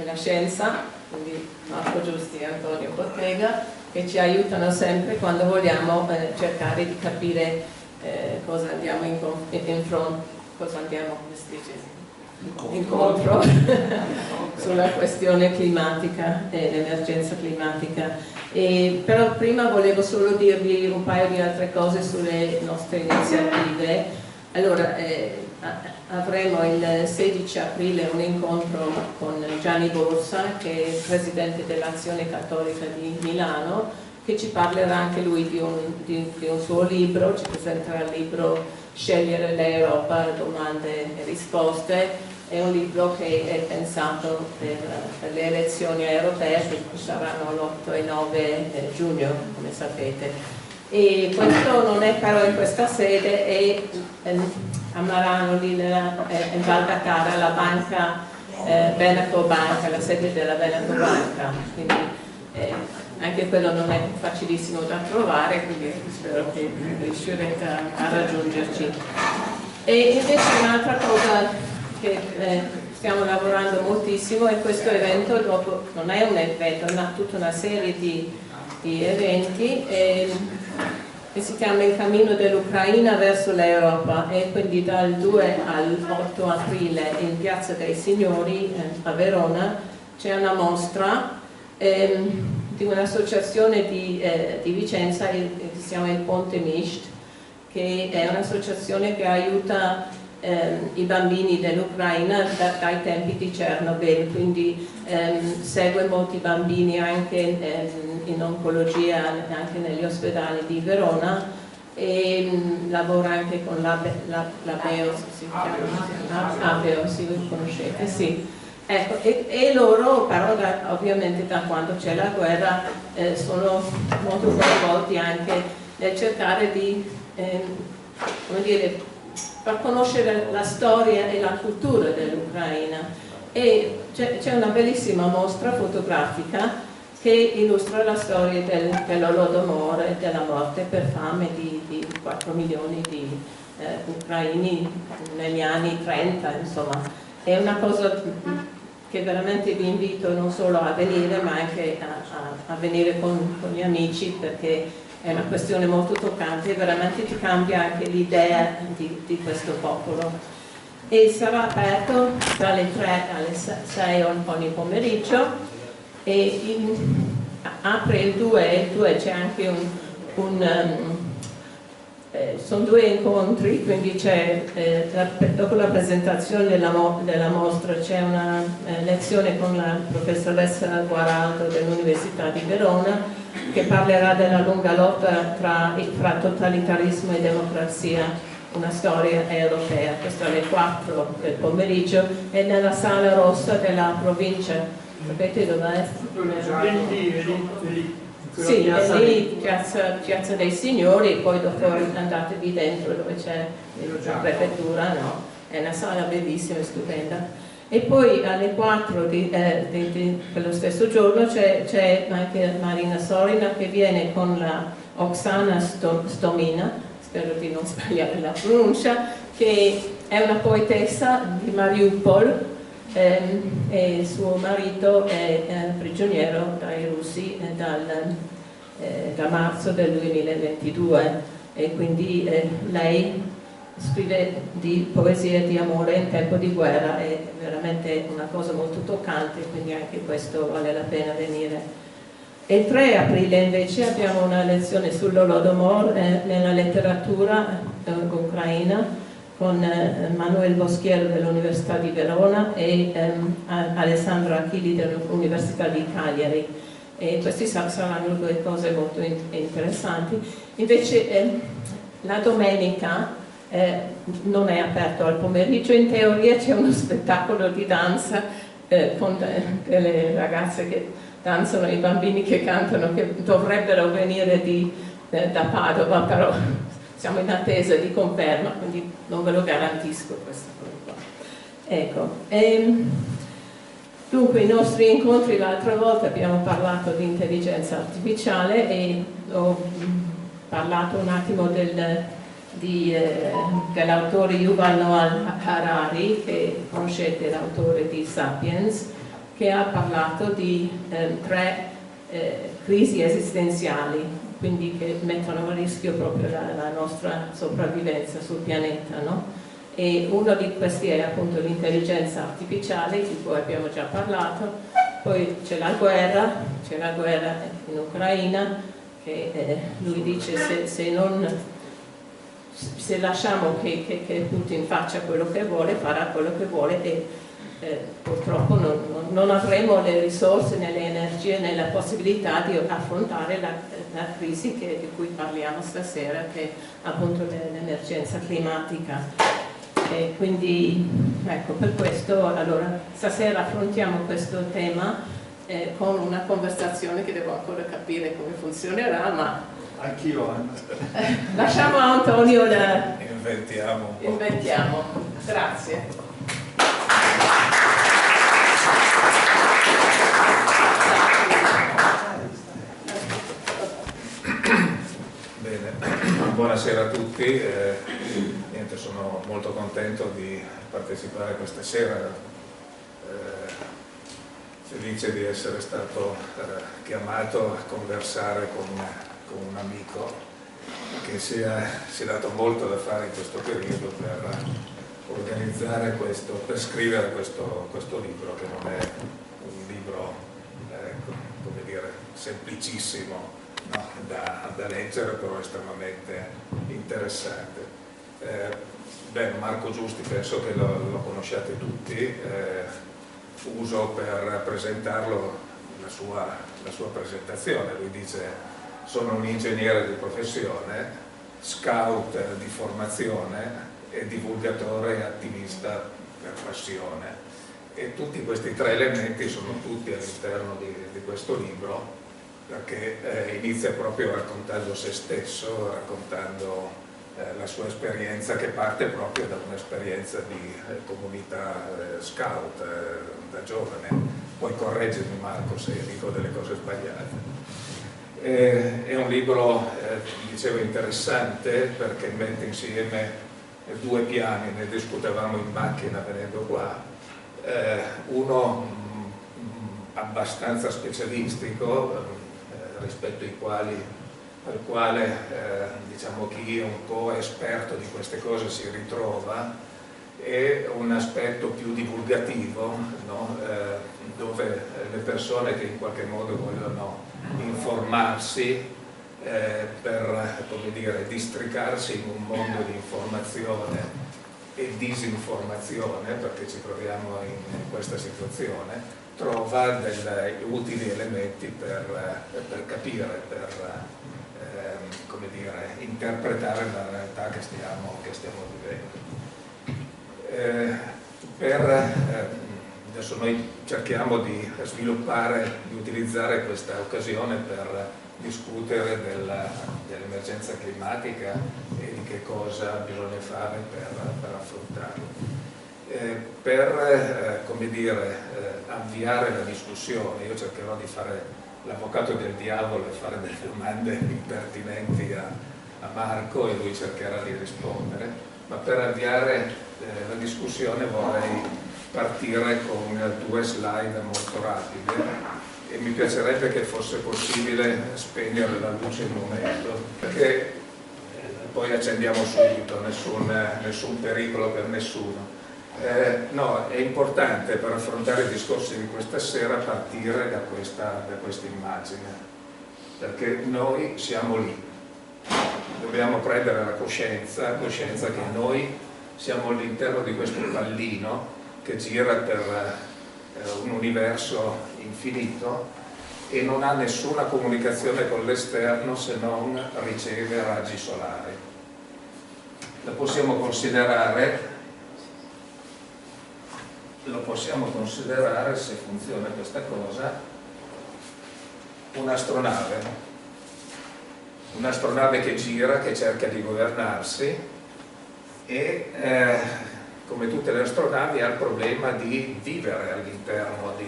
della scienza, quindi Marco Giusti e Antonio Bottega, che ci aiutano sempre quando vogliamo cercare di capire cosa andiamo cosa andiamo, come si dice, incontro sulla questione climatica e l'emergenza climatica. Però prima volevo solo dirvi un paio di altre cose sulle nostre iniziative. Allora, avremo il 16 aprile un incontro con Gianni Borsa, che è il presidente dell'Azione Cattolica di Milano, che ci parlerà anche lui di un suo libro, ci presenterà il libro Scegliere l'Europa, domande e risposte. È un libro che è pensato per le elezioni europee, che saranno l'8 e 9 giugno, come sapete. E questo non è però in questa sede, è a Marano, lì in Val d'Atara, la banca Veneto Banca, la sede della Veneto Banca. Quindi, anche quello non è facilissimo da trovare, quindi spero che riuscirete a raggiungerci. E invece un'altra cosa che stiamo lavorando moltissimo è questo evento, dopo non è un evento, è tutta una serie di eventi che si chiama Il cammino dell'Ucraina verso l'Europa, e quindi dal 2 al 8 aprile in Piazza dei Signori a Verona c'è una mostra di un'associazione di Vicenza che si chiama il Ponte Misht, che è un'associazione che aiuta i bambini dell'Ucraina dai tempi di Chernobyl, quindi segue molti bambini anche in oncologia, anche negli ospedali di Verona, e lavora anche con l'ABEO, si conoscete? Sì. Ecco, e loro però ovviamente da quando c'è la guerra sono molto coinvolti anche nel cercare di come dire, far conoscere la storia e la cultura dell'Ucraina, e c'è una bellissima mostra fotografica che illustra la storia dell'Holodomor e della morte per fame di 4 milioni di ucraini negli anni 30, insomma. È una cosa che veramente vi invito non solo a venire, ma anche a venire con gli amici, perché è una questione molto toccante e veramente ti cambia anche l'idea di questo popolo. E sarà aperto dalle 3 alle 6 ogni pomeriggio, e apre il 2 c'è anche sono 2 incontri, quindi c'è dopo la presentazione della mostra c'è una lezione con la professoressa Guaraldo dell'Università di Verona, che parlerà della lunga lotta fra totalitarismo e democrazia, una storia europea. Questo alle 4 del pomeriggio, e nella Sala Rossa della provincia. Sapete dov'è? Sì, è lì, Piazza dei Signori, poi dopo andatevi dentro dove c'è la prefettura, no? È una sala bellissima e stupenda. E poi alle 4 quello stesso giorno c'è anche Marina Sorina, che viene con la Oksana Stomina, spero di non sbagliare la pronuncia, che è una poetessa di Mariupol, e suo marito è prigioniero dai russi da marzo del 2022, e quindi lei scrive di poesie di amore in tempo di guerra, è veramente una cosa molto toccante, quindi anche questo vale la pena venire. E il 3 aprile invece abbiamo una lezione sull'Holodomor nella letteratura ucraina, con Manuel Boschiero dell'Università di Verona e Alessandro Achilli dell'Università di Cagliari, e queste saranno 2 cose molto interessanti. Invece la domenica non è aperto al pomeriggio, in teoria c'è uno spettacolo di danza con delle ragazze che danzano, i bambini che cantano, che dovrebbero venire da Padova, però siamo in attesa di conferma, quindi non ve lo garantisco questa cosa qua. Ecco, dunque i nostri incontri, l'altra volta abbiamo parlato di intelligenza artificiale, e ho parlato un attimo dell'autore Yuval Noah Harari, che conoscete, l'autore di Sapiens, che ha parlato di 3 crisi esistenziali, quindi che mettono a rischio proprio la nostra sopravvivenza sul pianeta, no? E uno di questi è appunto l'intelligenza artificiale, di cui abbiamo già parlato. Poi c'è la guerra in Ucraina, che lui dice se lasciamo che Putin faccia quello che vuole, farà quello che vuole, e purtroppo non avremo le risorse, né le energie, né la possibilità di affrontare la crisi di cui parliamo stasera, che è appunto l'emergenza climatica. E quindi ecco, per questo allora stasera affrontiamo questo tema con una conversazione che devo ancora capire come funzionerà, ma anch'io lasciamo a Antonio inventiamo. Grazie. Bene, buonasera a tutti. Sono molto contento di partecipare questa sera, felice di essere stato chiamato a conversare con un amico che si è dato molto da fare in questo periodo per organizzare per scrivere questo libro, che non è un libro come dire, semplicissimo, no, da leggere, però estremamente interessante. Marco Giusti penso che lo conosciate tutti, uso per presentarlo la sua presentazione. Lui dice: sono un ingegnere di professione, scout di formazione e divulgatore e attivista per passione, e tutti questi 3 elementi sono tutti all'interno di questo libro, perché inizia proprio raccontando se stesso, raccontando la sua esperienza, che parte proprio da un'esperienza di comunità scout da giovane. Puoi correggermi, Marco, se dico delle cose sbagliate. È un libro, dicevo, interessante, perché mette insieme 2 piani, ne discutevamo in macchina venendo qua, uno abbastanza specialistico, rispetto al quale diciamo chi è un po' esperto di queste cose si ritrova, e un aspetto più divulgativo, no? Dove le persone che in qualche modo vogliono informarsi per, come dire, districarsi in un mondo di informazione e disinformazione, perché ci troviamo in questa situazione, trova degli utili elementi per capire, come dire, interpretare la realtà che stiamo vivendo. Adesso noi cerchiamo di sviluppare, di utilizzare questa occasione per discutere dell'emergenza climatica e di che cosa bisogna fare per affrontarla. Come dire, avviare la discussione, io cercherò di fare l'avvocato del diavolo e fare delle domande impertinenti a Marco, e lui cercherà di rispondere, ma per avviare la discussione vorrei partire con 2 slide molto rapide, e mi piacerebbe che fosse possibile spegnere la luce in un momento, perché poi accendiamo subito, nessun pericolo per nessuno. No, è importante per affrontare i discorsi di questa sera partire da questa immagine, perché noi siamo lì, dobbiamo prendere la coscienza che noi siamo all'interno di questo pallino che gira per un universo infinito e non ha nessuna comunicazione con l'esterno se non riceve raggi solari. Lo possiamo considerare, se funziona questa cosa, un'astronave che gira, che cerca di governarsi, e come tutte le astronavi ha il problema di vivere all'interno di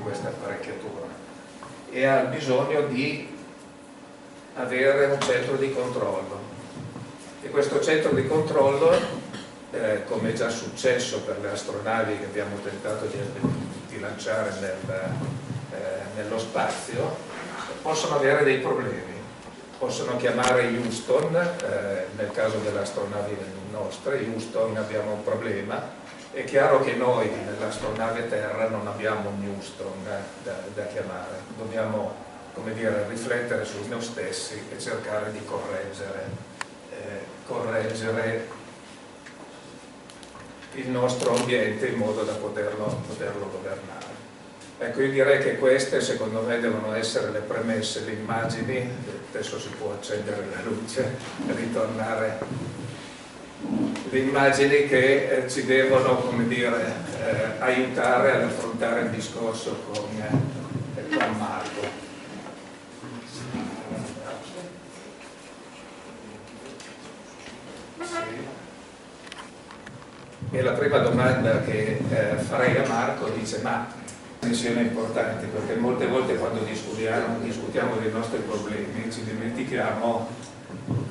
questa apparecchiatura, e ha bisogno di avere un centro di controllo, e questo centro di controllo, come è già successo per le astronavi che abbiamo tentato di lanciare nello spazio, possono avere dei problemi. Possono chiamare Houston, nel caso delle astronavi nostre, Houston abbiamo un problema. È chiaro che noi nell'astronave Terra non abbiamo un Houston da chiamare, dobbiamo, come dire, riflettere su noi stessi e cercare di correggere il nostro ambiente in modo da poterlo governare. Ecco, io direi che queste secondo me devono essere le premesse, le immagini, adesso si può accendere la luce e ritornare, le immagini che ci devono, come dire, aiutare ad affrontare il discorso con Marco. E la prima domanda che farei a Marco dice: ma siano importanti, perché molte volte quando discutiamo dei nostri problemi ci dimentichiamo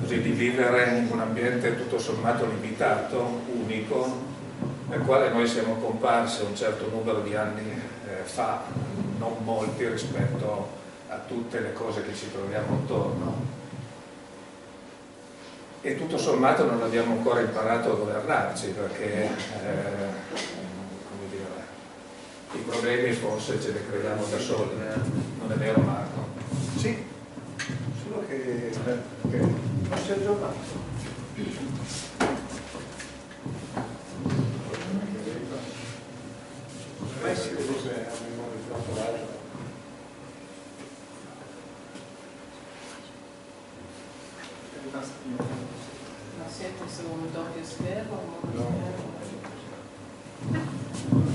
così di vivere in un ambiente tutto sommato limitato, unico, nel quale noi siamo comparsi un certo numero di anni fa, non molti rispetto a tutte le cose che ci troviamo attorno, e tutto sommato non abbiamo ancora imparato a governarci, perché come dire, i problemi forse ce li creiamo da soli, non è vero Marco? Sì, solo che non si è aggiornato. Si vede se abbiamo rifatto Ma siete su un doppio schermo?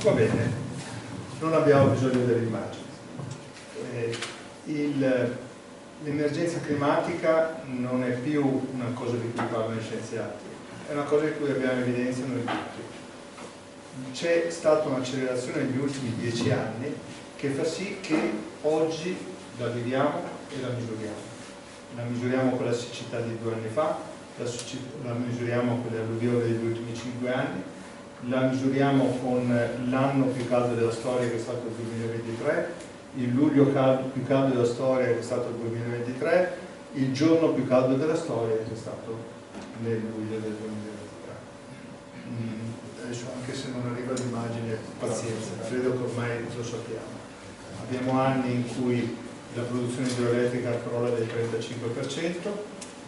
Va bene, non abbiamo bisogno delle immagini. L'emergenza climatica non è più una cosa di cui parlano gli scienziati, è una cosa di cui abbiamo evidenza noi tutti. C'è stata un'accelerazione negli ultimi 10 anni che fa sì che oggi la viviamo e la misuriamo. La misuriamo con la siccità di 2 anni fa, la misuriamo con le alluvioni degli ultimi 5 anni, la misuriamo con l'anno più caldo della storia che è stato il 2023, il luglio più caldo della storia che è stato il 2023, il giorno più caldo della storia che è stato nel luglio del 2023. Adesso, anche se non arriva l'immagine, pazienza, credo che ormai lo sappiamo. Abbiamo anni in cui la produzione idroelettrica crolla del 35%, è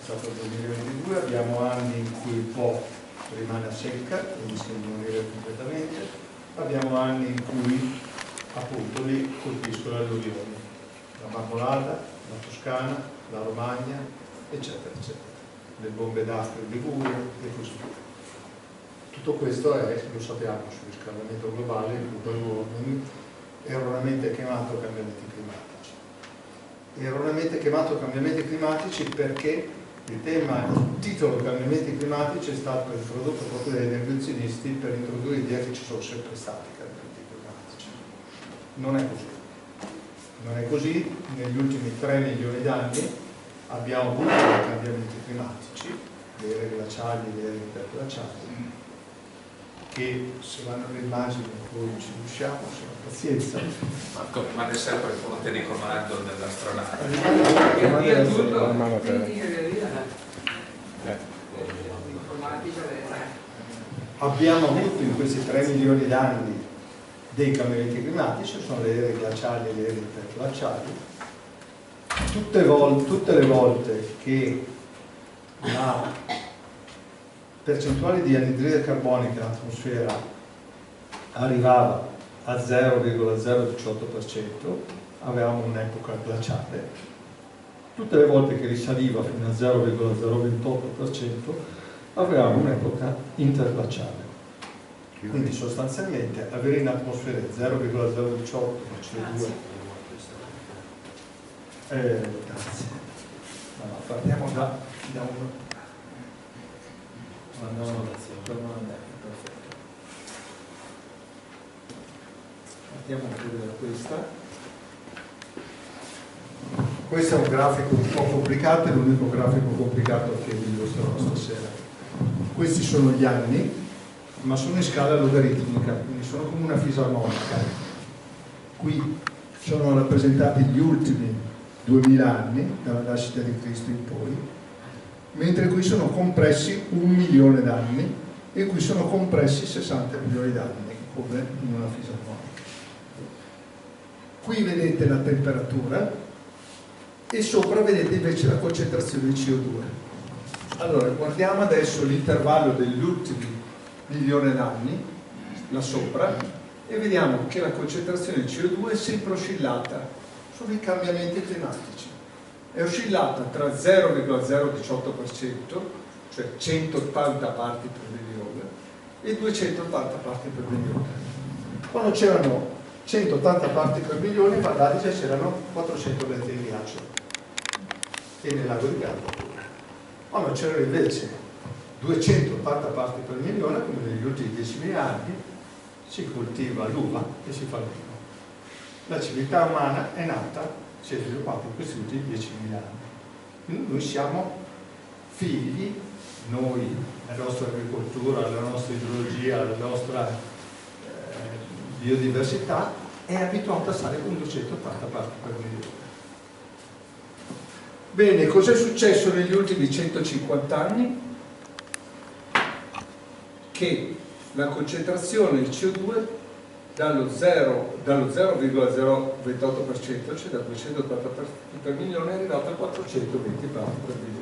stato il 2022, abbiamo anni in cui il Po rimane a secca e rischia di morire completamente, abbiamo anni in cui appunto lì colpiscono le alluvioni, la Marmolada, la Toscana, la Romagna, eccetera, eccetera, le bombe d'acqua in Liguria e così via. Tutto questo è, lo sappiamo, sul riscaldamento globale, il global warming, erroneamente chiamato cambiamenti climatici. Erroneamente chiamato cambiamenti climatici perché il titolo cambiamenti climatici è stato introdotto proprio dai negazionisti per introdurre l'idea che ci sono sempre stati cambiamenti climatici. Non è così. Non è così. Negli ultimi 3 milioni d'anni abbiamo avuto dei cambiamenti climatici, le ere glaciali e le ere interglaciali, che se vanno le immagini poi ci riusciamo, se no pazienza. Marco rimane sempre il ponte di comando dell'astronave. Abbiamo avuto in questi 3 milioni d'anni dei cambiamenti climatici, sono le ere glaciali e le ere interglaciali. Tutte le volte che la percentuale di anidride carbonica nell'atmosfera arrivava a 0,018%, avevamo un'epoca glaciale. Tutte le volte che risaliva fino a 0,028%, avevamo un'epoca interglaciale. Quindi sostanzialmente avere in atmosfera 0,018 CO2. Grazie. No, partiamo da uno. Perfetto. Partiamo pure da questa. Questo è un grafico un po' complicato, è l'unico grafico complicato che vi illustrerò stasera. Questi sono gli anni, ma sono in scala logaritmica, quindi sono come una fisarmonica. qui sono rappresentati gli ultimi 2000 anni, dalla nascita di Cristo in poi, mentre qui sono compressi 1 milione d'anni e qui sono compressi 60 milioni d'anni, come in una fisarmonica. Qui vedete la temperatura e sopra vedete invece la concentrazione di CO2. Allora, guardiamo adesso l'intervallo degli ultimi milione d'anni, là sopra, e vediamo che la concentrazione di CO2 è sempre oscillata sui cambiamenti climatici. È oscillata tra 0,018%, cioè 180 parti per milione, e 280 parti per milione. Quando c'erano 180 parti per milione, in Val d'Adige c'erano 400 metri di ghiaccio, e nel lago di Garda pure. Quando c'erano invece 280 parti per milione, come negli ultimi 10.000 anni, si coltiva l'uva e si fa il vino. La civiltà umana è nata, si è sviluppata in questi ultimi 10.000 anni. Quindi noi siamo figli, noi, la nostra agricoltura, la nostra idrologia, la nostra biodiversità è abituata a stare con 280 parti per milione. Bene, cos'è successo negli ultimi 150 anni? Che la concentrazione di CO2 dallo 0,028%, cioè da 280 parti per milione, è arrivata a 420 parti per milione.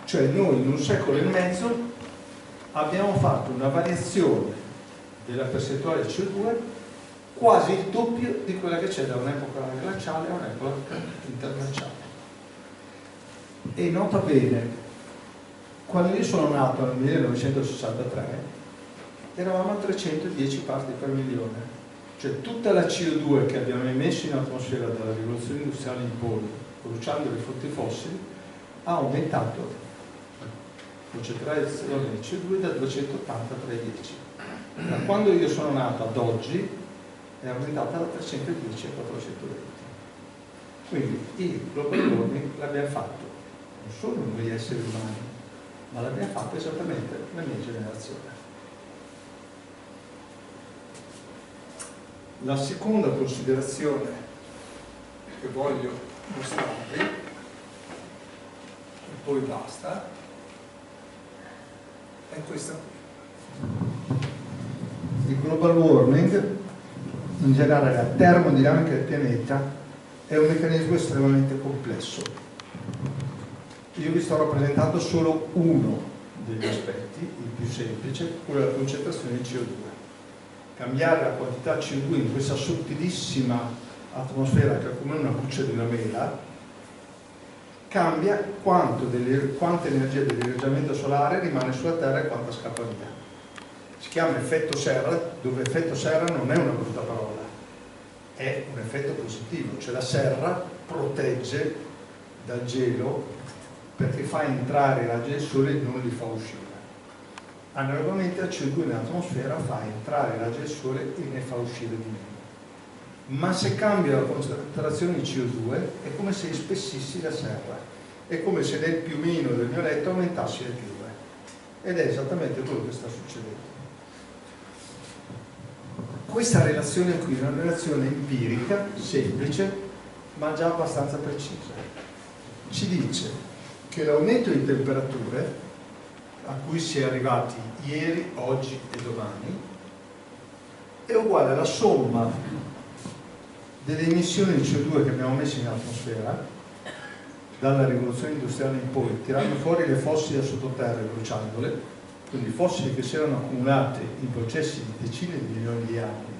Cioè noi in un secolo e mezzo abbiamo fatto una variazione della percentuale di CO2 quasi il doppio di quella che c'è da un'epoca glaciale a un'epoca interglaciale. E nota bene, quando io sono nato nel 1963 eravamo a 310 parti per milione, cioè tutta la CO2 che abbiamo emesso in atmosfera dalla rivoluzione industriale in poi, bruciando le fonti fossili, ha aumentato la concentrazione di CO2 da 280 a 310. Da quando io sono nato ad oggi è aumentata da 310 a 420. Quindi il global warming l'abbiamo fatto non solo noi esseri umani, ma l'abbiamo fatto esattamente la mia generazione. La seconda considerazione che voglio mostrarvi, e poi basta, è questa qui. Il global warming, in generale la termodinamica del pianeta, è un meccanismo estremamente complesso. Io vi sto rappresentando solo uno degli aspetti, il più semplice, quello della concentrazione di CO2. Cambiare la quantità CO2 in questa sottilissima atmosfera che è come una buccia di una mela cambia quanta energia dell'irraggiamento solare rimane sulla Terra e quanta scappa via. Si chiama effetto serra, dove effetto serra non è una brutta parola, è un effetto positivo, cioè la serra protegge dal gelo perché fa entrare i raggi del sole e non li fa uscire. Analogamente la CO2 nell'atmosfera fa entrare i raggi del sole e ne fa uscire di meno. Ma se cambia la concentrazione di CO2 è come se spessissi la serra, è come se nel piumino del mio letto aumentassi le piume, ed è esattamente quello che sta succedendo. Questa relazione qui è una relazione empirica, semplice, ma già abbastanza precisa. Ci dice che l'aumento di temperature a cui si è arrivati ieri, oggi e domani è uguale alla somma delle emissioni di CO2 che abbiamo messo in atmosfera dalla rivoluzione industriale in poi, tirando fuori le fossili da sottoterra e bruciandole, quindi fossili che si erano accumulate in processi di decine di milioni di anni,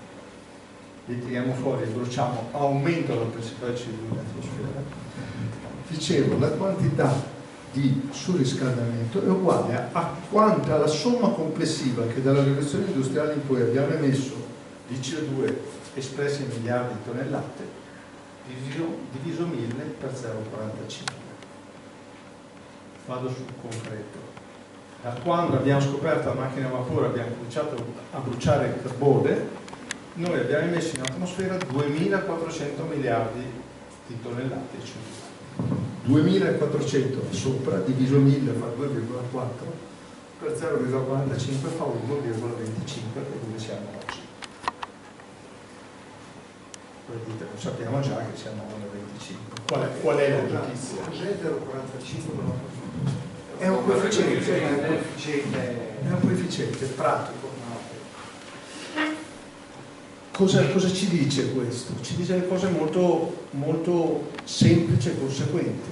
li tiriamo fuori e bruciamo, aumenta la percentuale di CO2 in atmosfera. Dicevo, la quantità di surriscaldamento è uguale a quanta la somma complessiva che dalla rivoluzione industriale in poi abbiamo emesso di CO2 espressa in miliardi di tonnellate diviso 1000 per 0,45. Vado sul concreto. Da quando abbiamo scoperto la macchina a vapore, abbiamo cominciato a bruciare il carbone, noi abbiamo emesso in atmosfera 2400 miliardi di tonnellate di CO2. 2400 sopra, diviso 1000 fa 2,4, per 0,45 fa 1,25, che è dove siamo oggi. Lo sappiamo già che siamo a 25. Qual è la notizia? Cos'è 0,45? È un coefficiente, È un coefficiente pratico. Cosa ci dice questo? Ci dice le cose molto, molto semplici e conseguenti,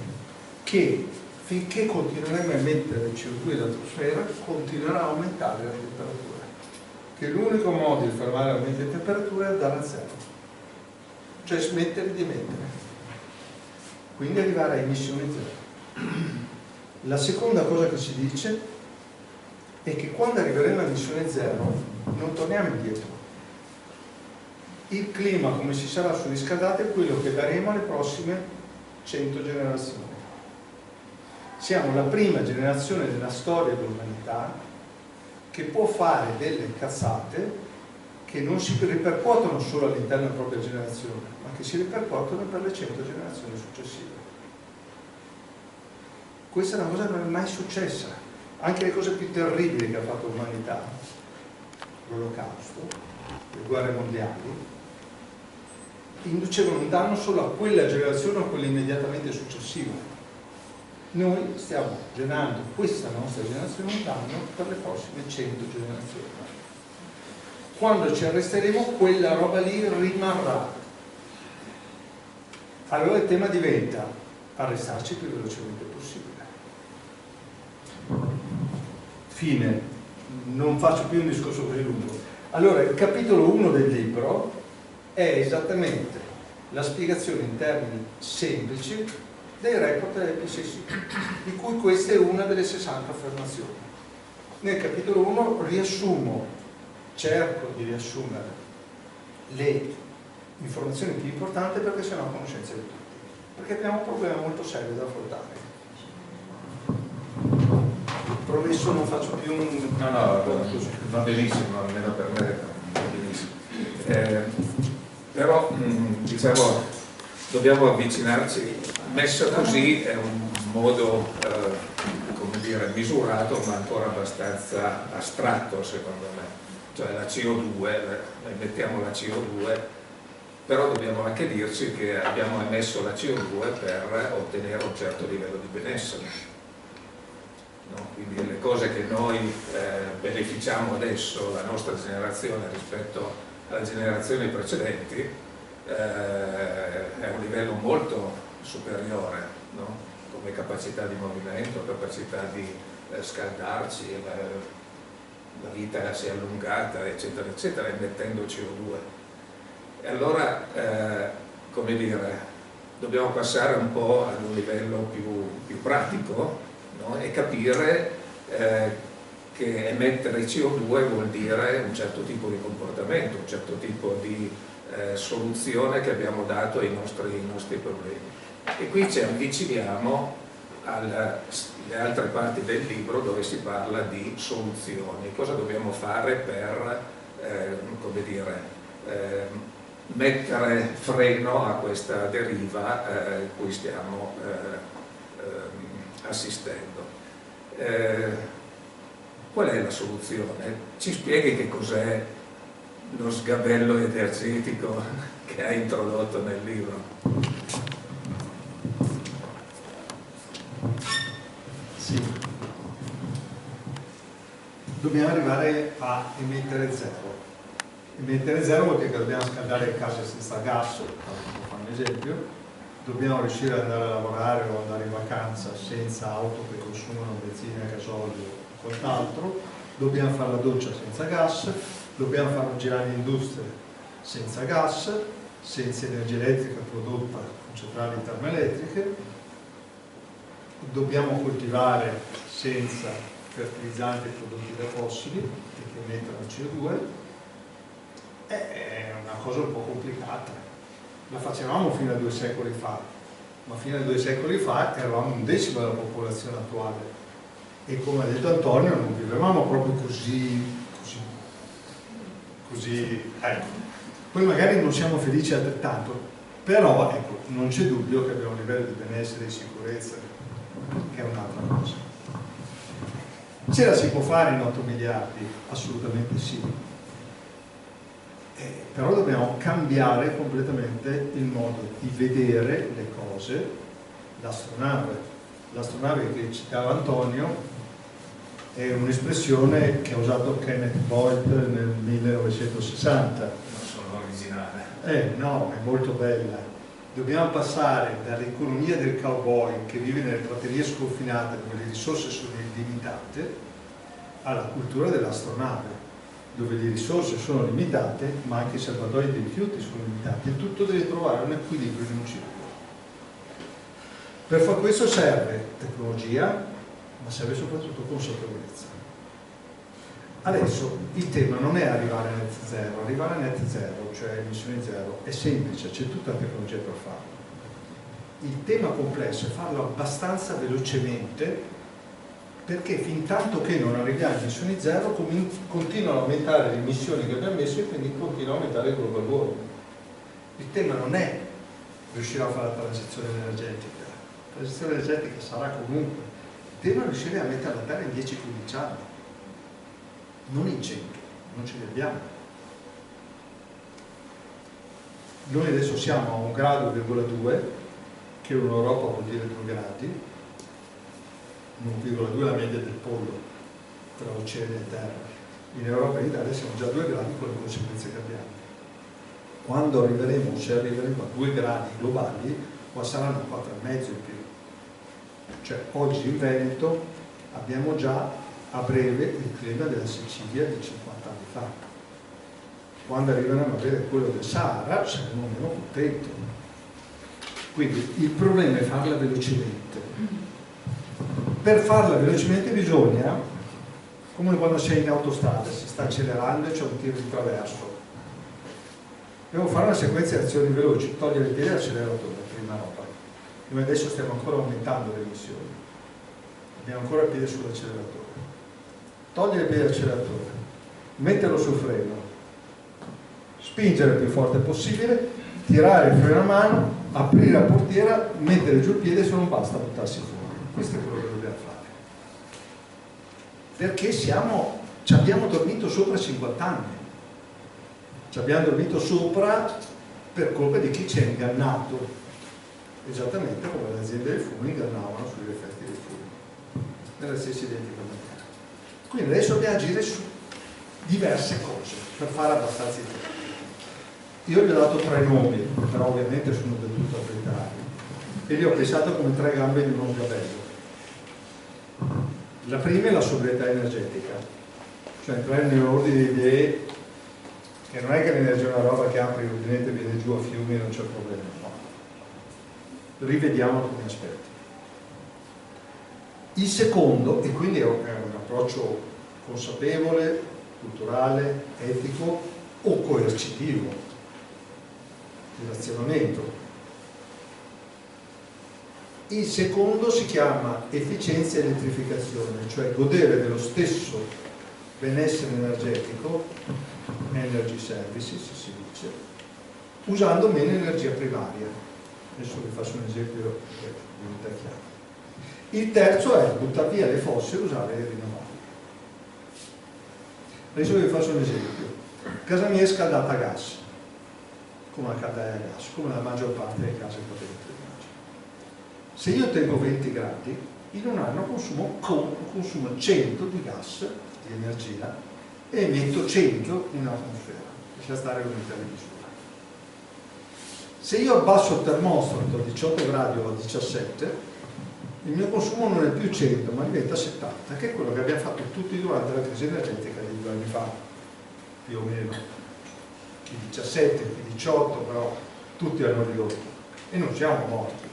che finché continueremo a emettere CO2 dall'atmosfera continuerà a aumentare la temperatura, che l'unico modo di fermare l'aumento di temperatura è andare a zero, cioè smettere di emettere, quindi arrivare a emissioni zero. La seconda cosa che ci dice è che quando arriveremo a emissione zero non torniamo indietro. Il clima, come si sarà surriscaldato, è quello che daremo alle prossime 100 generazioni. Siamo la prima generazione della storia dell'umanità che può fare delle cazzate che non si ripercuotono solo all'interno della propria generazione, ma che si ripercuotono per le 100 generazioni successive. Questa è una cosa che non è mai successa. Anche le cose più terribili che ha fatto l'umanità, l'olocausto, le guerre mondiali, inducevano un danno solo a quella generazione o a quella immediatamente successiva. Noi stiamo generando questa nostra generazione un danno per le prossime 100 generazioni. Quando ci arresteremo, quella roba lì rimarrà. Allora il tema diventa arrestarci il più velocemente possibile. Fine, non faccio più un discorso così lungo. Allora, il capitolo 1 del libro è esattamente la spiegazione in termini semplici dei report dell'IPCC, di cui questa è una delle 60 affermazioni. Nel capitolo 1 cerco di riassumere le informazioni più importanti perché sono a conoscenza di tutti, perché abbiamo un problema molto serio da affrontare. Promesso, non faccio più un... No, va benissimo, almeno per me va benissimo. Però, diciamo, dobbiamo avvicinarci. Messa così è un modo, come dire, misurato, ma ancora abbastanza astratto, secondo me. Cioè la CO2, emettiamo la CO2, però dobbiamo anche dirci che abbiamo emesso la CO2 per ottenere un certo livello di benessere. No? Quindi le cose che noi beneficiamo adesso, la nostra generazione rispetto alle generazioni precedenti, è un livello molto superiore, no? Come capacità di movimento, capacità di scaldarci, la vita si è allungata, eccetera, eccetera, emettendo CO2. E allora, come dire, dobbiamo passare un po' ad un livello più pratico, no? E capire che emettere CO2 vuol dire un certo tipo di comportamento, un certo tipo di soluzione che abbiamo dato ai nostri problemi. E qui ci avviciniamo alle altre parti del libro dove si parla di soluzioni, cosa dobbiamo fare per come dire, mettere freno a questa deriva cui stiamo assistendo. Qual è la soluzione? Ci spieghi che cos'è lo sgabello energetico che ha introdotto nel libro? Sì. Dobbiamo arrivare a emettere zero. Emettere zero vuol dire che dobbiamo scaldare le case senza gas, per fare un esempio. Dobbiamo riuscire ad andare a lavorare o andare in vacanza senza auto che consumano benzina, gasolio o quant'altro. Dobbiamo fare la doccia senza gas. Dobbiamo far girare l'industria senza gas, senza energia elettrica prodotta con centrali termoelettriche. Dobbiamo coltivare senza fertilizzanti prodotti da fossili che emettono CO2. È una cosa un po' complicata. La facevamo fino a 2 secoli fa, ma fino a 2 secoli fa eravamo 1/10 della popolazione attuale e, come ha detto Antonio, non vivevamo proprio così, ecco. Poi magari non siamo felici altrettanto, però ecco, non c'è dubbio che abbiamo un livello di benessere e di sicurezza che è un'altra cosa. Ce la si può fare in 8 miliardi? Assolutamente sì. Però dobbiamo cambiare completamente il modo di vedere le cose. L'astronave che citava Antonio è un'espressione che ha usato Kenneth Boyd nel 1960. Non sono originale. No, è molto bella. Dobbiamo passare dall'economia del cowboy che vive nelle praterie sconfinate dove le risorse sono illimitate alla cultura dell'astronave, dove le risorse sono limitate ma anche i serbatoi dei rifiuti sono limitati e tutto deve trovare un equilibrio in un circolo. Per far questo serve tecnologia, ma serve soprattutto consapevolezza. Adesso il tema non è arrivare a net zero, arrivare a net zero, cioè emissioni zero, è semplice, c'è tutta la tecnologia per farlo. Il tema complesso è farlo abbastanza velocemente, perché fin tanto che non arriviamo a emissioni zero continuano a aumentare le emissioni che abbiamo messo e quindi continua a aumentare il global warming. Il tema non è riuscire a fare la transizione energetica, la transizione energetica sarà comunque, il tema è riuscire a mettere la Terra in 10-15 anni, non in 100, non ce li abbiamo. Noi adesso siamo a 1,2 gradi, che in Europa vuol dire 2 gradi, 1,2 è la media del pollo tra oceano e terra. In Europa e in Italia siamo già a 2 gradi con le conseguenze che abbiamo. Quando arriveremo, se arriveremo a 2 gradi globali, qua saranno 4,5 in più. Cioè oggi in Veneto abbiamo già a breve il clima della Sicilia di 50 anni fa. Quando arriveremo a avere quello del Sahara saremo meno contenti. Quindi il problema è farla velocemente. Per farla velocemente bisogna, come quando sei in autostrada, si sta accelerando e c'è un tiro di traverso. Devo fare una sequenza di azioni veloci, togliere il piede dall'acceleratore, prima roba. Noi adesso stiamo ancora aumentando le emissioni. Abbiamo ancora il piede sull'acceleratore. Togliere il piede dall'acceleratore, metterlo sul freno, spingere il più forte possibile, tirare il freno a mano, aprire la portiera, mettere giù il piede, se non basta buttarsi fuori. Questo è quello che dobbiamo fare. Perché ci abbiamo dormito sopra 50 anni. Ci abbiamo dormito sopra per colpa di chi ci ha ingannato. Esattamente come le aziende del fumo ingannavano sugli effetti del fumo. Nella stessa identica maniera. Quindi adesso dobbiamo agire su diverse cose per fare abbastanza in tempo. Io gli ho dato 3 nomi, però ovviamente sono del tutto arbitrari. E li ho pensato come 3 gambe di un ombrello. La prima è la sobrietà energetica, cioè entrare nell'ordine di idee che non è che l'energia è una roba che apri il rubinetto e viene giù a fiumi e non c'è problema, no. Rivediamo alcuni aspetti. Il secondo, e quindi è un approccio consapevole, culturale, etico o coercitivo, di razionamento. Il secondo si chiama efficienza e elettrificazione, cioè godere dello stesso benessere energetico, energy services si dice, usando meno energia primaria. Adesso vi faccio un esempio che diventa chiaro. Il terzo è buttare via le fossili e usare le rinnovabili. Adesso vi faccio un esempio. Casa mia è scaldata a gas, come una caldaia a gas, come la maggior parte delle case qua dentro. Se io tengo 20 gradi, in un anno consumo 100 di gas, di energia, e emetto 100 in atmosfera. Lascia stare l'unità di misura. Se io abbasso il termostato a 18 gradi o a 17, il mio consumo non è più 100, ma diventa 70, che è quello che abbiamo fatto tutti durante la crisi energetica di 2 anni fa, più o meno. Chi 17, chi 18, però tutti hanno ridotto e non siamo morti.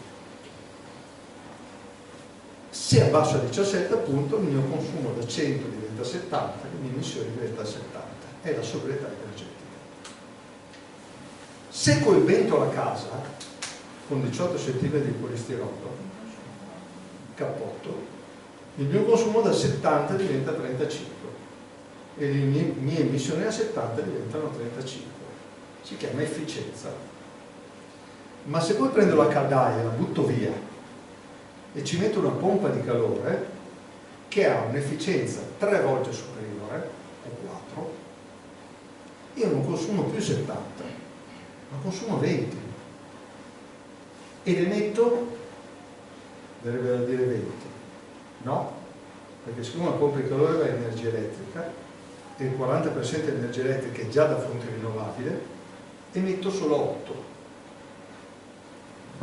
Se abbasso a 17, appunto, il mio consumo da 100 diventa 70, le mie emissioni diventano 70. È la sobrietà energetica. Se coibento la casa con 18 cm di polistirolo, cappotto, il mio consumo da 70 diventa 35 e le mie emissioni da 70 diventano 35. Si chiama efficienza. Ma se poi prendo la caldaia, la butto via e ci metto una pompa di calore che ha un'efficienza 3 volte superiore, o 4, io non consumo più 70, ma consumo 20 ed emetto, verrebbe da dire 20, no? Perché siccome compri il calore da energia elettrica e il 40% di energia elettrica è già da fonte rinnovabile, emetto solo 8.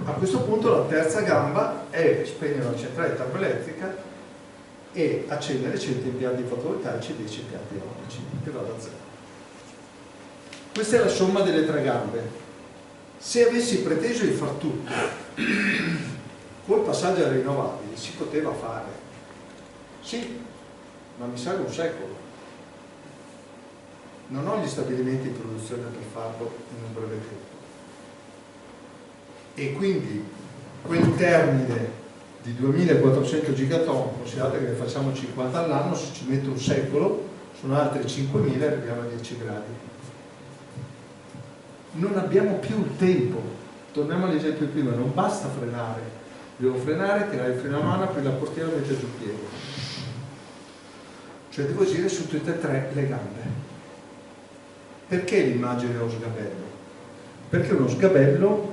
A questo punto la terza gamba è spegnere la centrale termoelettrica e accendere 100 impianti fotovoltaici e 10 impianti eolici, che va da 0. Questa è la somma delle tre gambe. Se avessi preteso di far tutto col passaggio alle rinnovabili si poteva fare, sì, ma mi serve un secolo. Non ho gli stabilimenti di produzione per farlo in un breve tempo. E quindi quel termine di 2400 gigaton, considerate che ne facciamo 50 all'anno, se ci metto un secolo sono altri 5000 e arriviamo a 10 gradi. Non abbiamo più il tempo. Torniamo all'esempio prima, non basta frenare, devo frenare, tirare il freno a mano, aprire la portiera e mettere giù il piede, cioè devo agire su tutte e tre le gambe. Perché l'immagine è uno sgabello? Perché uno sgabello,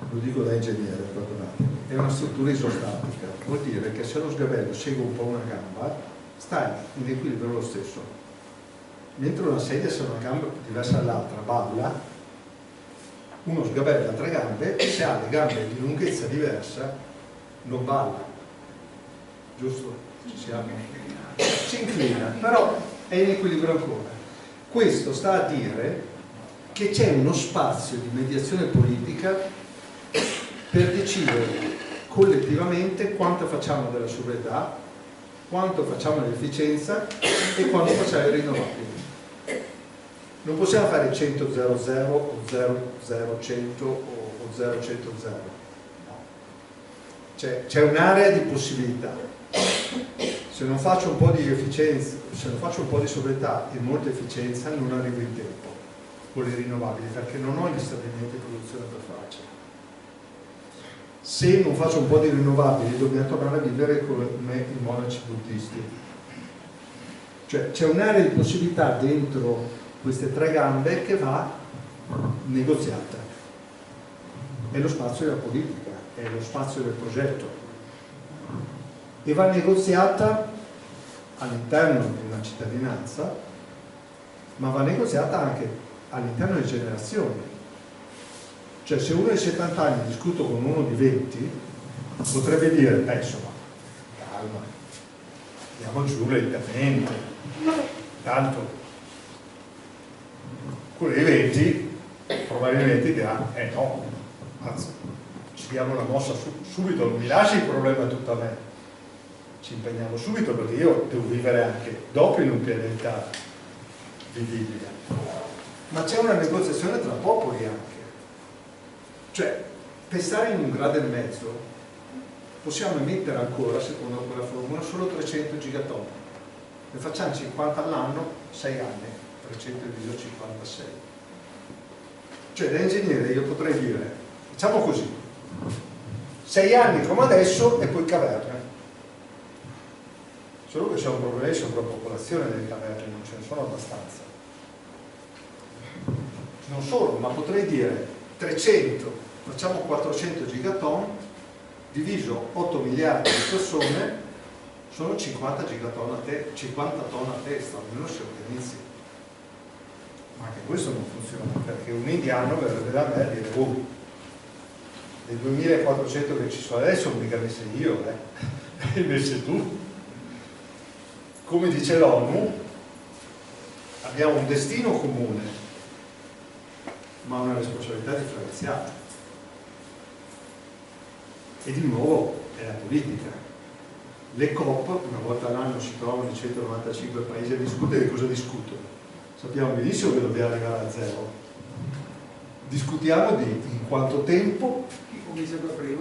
lo dico da ingegnere, perdonate, è una struttura isostatica, vuol dire che se lo sgabello segue un po' una gamba stai in equilibrio lo stesso, mentre una sedia, se una gamba diversa dall'altra balla, uno sgabello ha tre gambe e se ha le gambe di lunghezza diversa non balla, giusto? Ci siamo? Si inclina, però è in equilibrio ancora. Questo sta a dire che c'è uno spazio di mediazione politica per decidere collettivamente quanto facciamo della sobrietà, quanto facciamo dell'efficienza e quanto facciamo le rinnovabili. Non possiamo fare 100-0-0 o 0-0-100 o 0-100-0. No. C'è un'area di possibilità. Se non faccio un po' di efficienza, se non faccio un po' di sobrietà e molta efficienza, non arrivo in tempo con le rinnovabili, perché non ho gli stabilimenti di produzione per farcela. Se non faccio un po' di rinnovabili dobbiamo tornare a vivere come i monaci buddisti. Cioè c'è un'area di possibilità dentro queste tre gambe che va negoziata. È lo spazio della politica, è lo spazio del progetto. E va negoziata all'interno di una cittadinanza, ma va negoziata anche all'interno delle generazioni. Cioè se uno di 70 anni discuto con uno di 20 potrebbe dire, beh insomma, calma, andiamo giù lentamente, tanto quello dei 20 probabilmente dirà, no, anzi, ci diamo una mossa subito, non mi lasci il problema tutto a me, ci impegniamo subito perché io devo vivere anche dopo in un pianeta vivibile. Ma c'è una negoziazione tra popoli anche. Cioè, per stare in un grado e mezzo possiamo emettere ancora, secondo quella formula, solo 300 gigaton. Ne facciamo 50 all'anno, 6 anni, 300 diviso 56. Cioè, da ingegnere io potrei dire, diciamo così, 6 anni come adesso e poi caverne. Solo che c'è un problema di sovrappopolazione delle caverne, non ce ne sono abbastanza. Non solo, ma potrei dire 300, facciamo 400 gigaton, diviso 8 miliardi di persone, sono 50 gigaton a 50 ton a testa, almeno si organizzi. Ma anche questo non funziona, perché un indiano verrebbe da me a dire, oh, dei 2400 che ci sono adesso non mica ne sei io, e invece tu. Come dice l'ONU, abbiamo un destino comune, ma una responsabilità differenziata. E di nuovo è la politica. Le COP, una volta all'anno si trovano in 195 paesi a discutere. Di cosa discutono? Sappiamo benissimo che dobbiamo arrivare a zero. Discutiamo di in quanto tempo,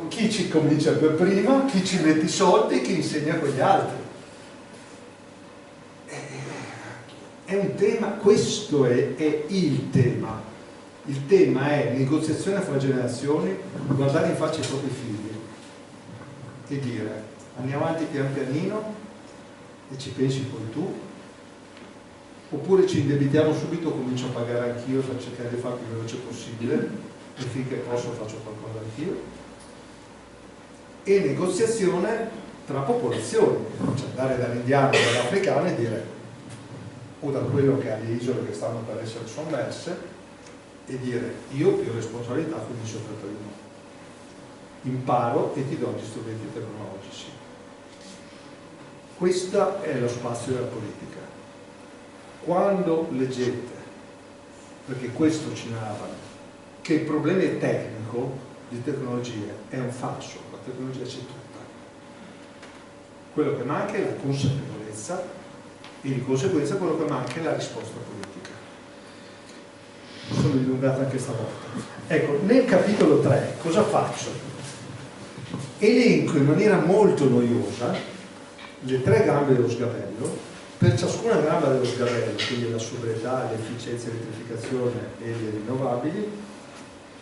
chi ci comincia per prima, chi ci mette i soldi, chi insegna con gli altri. È un tema, questo è il tema. Il tema è negoziazione fra generazioni, guardare in faccia i propri figli e dire andiamo avanti pian pianino e ci pensi poi tu, oppure ci indebitiamo subito, comincio a pagare anch'io per cercare di farlo il più veloce possibile e finché posso faccio qualcosa anch'io. E negoziazione tra popolazioni, cioè andare dall'indiano o dall'africano e dire, o da quello che ha le isole che stanno per essere sommerse, e dire io ho più responsabilità, quindi sono primo, imparo e ti do gli strumenti tecnologici. Questo è lo spazio della politica. Quando leggete, perché questo ci narrano, che il problema è tecnico di tecnologie, è un falso, la tecnologia c'è tutta. Quello che manca è la consapevolezza e di conseguenza quello che manca è la risposta politica. Mi sono dilungato anche stavolta. Ecco, nel capitolo 3 cosa faccio? Elenco in maniera molto noiosa le 3 gambe dello sgabello. Per ciascuna gamba dello sgabello, quindi la sobrietà, l'efficienza, l'elettrificazione e le rinnovabili,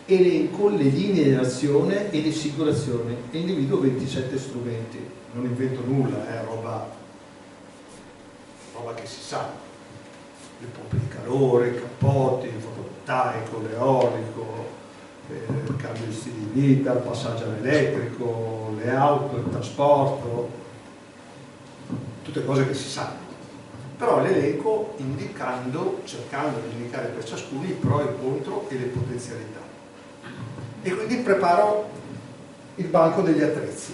elenco le linee di azione e le singole azioni e individuo 27 strumenti. Non invento nulla, è roba che si sa. Le pompe di calore, i cappotti, il fotovoltaico, l'eolico, il cambio di stile di vita, il passaggio all'elettrico, le auto, il trasporto, tutte cose che si sanno. Però l'elenco cercando di indicare per ciascuno i pro e i contro e le potenzialità. E quindi preparo il banco degli attrezzi.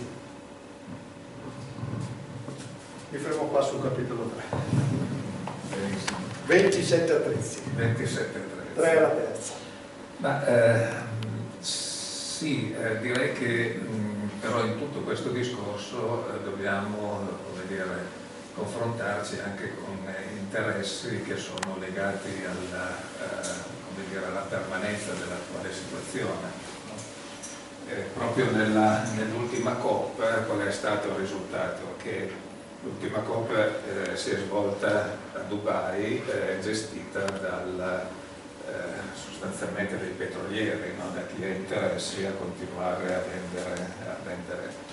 Mi fermo qua sul capitolo 3. Benissimo. 27 attrezzi. 27 attrezzi. 3 alla terza. Ma sì, direi che però in tutto questo discorso dobbiamo, come dire, confrontarci anche con interessi che sono legati alla permanenza dell'attuale situazione. Proprio nell'ultima COP qual è stato il risultato? Che l'ultima COP si è svolta a Dubai, gestita sostanzialmente dai petrolieri, no? Da chi ha interessi a continuare a vendere.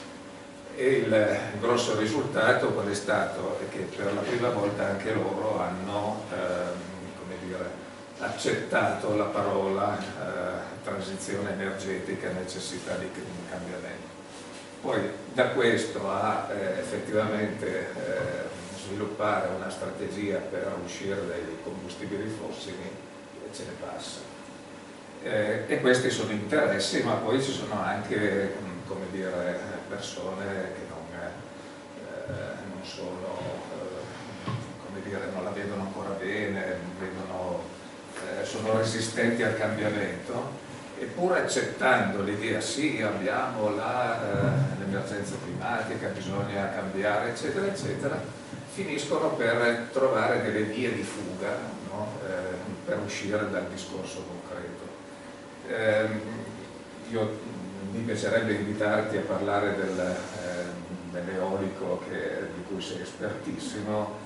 E il grosso risultato qual è stato? È che per la prima volta anche loro hanno accettato la parola transizione energetica, necessità di cambiamento. Poi da questo a effettivamente sviluppare una strategia per uscire dai combustibili fossili ce ne passa. E questi sono interessi, ma poi ci sono anche, come dire, persone che non sono, come dire, non la vedono ancora bene, sono resistenti al cambiamento, eppure accettando l'idea sì, abbiamo l'emergenza climatica, bisogna cambiare, eccetera, eccetera, finiscono per trovare delle vie di fuga, no? Per uscire dal discorso concreto. Mi piacerebbe invitarti a parlare dell'eolico di cui sei espertissimo,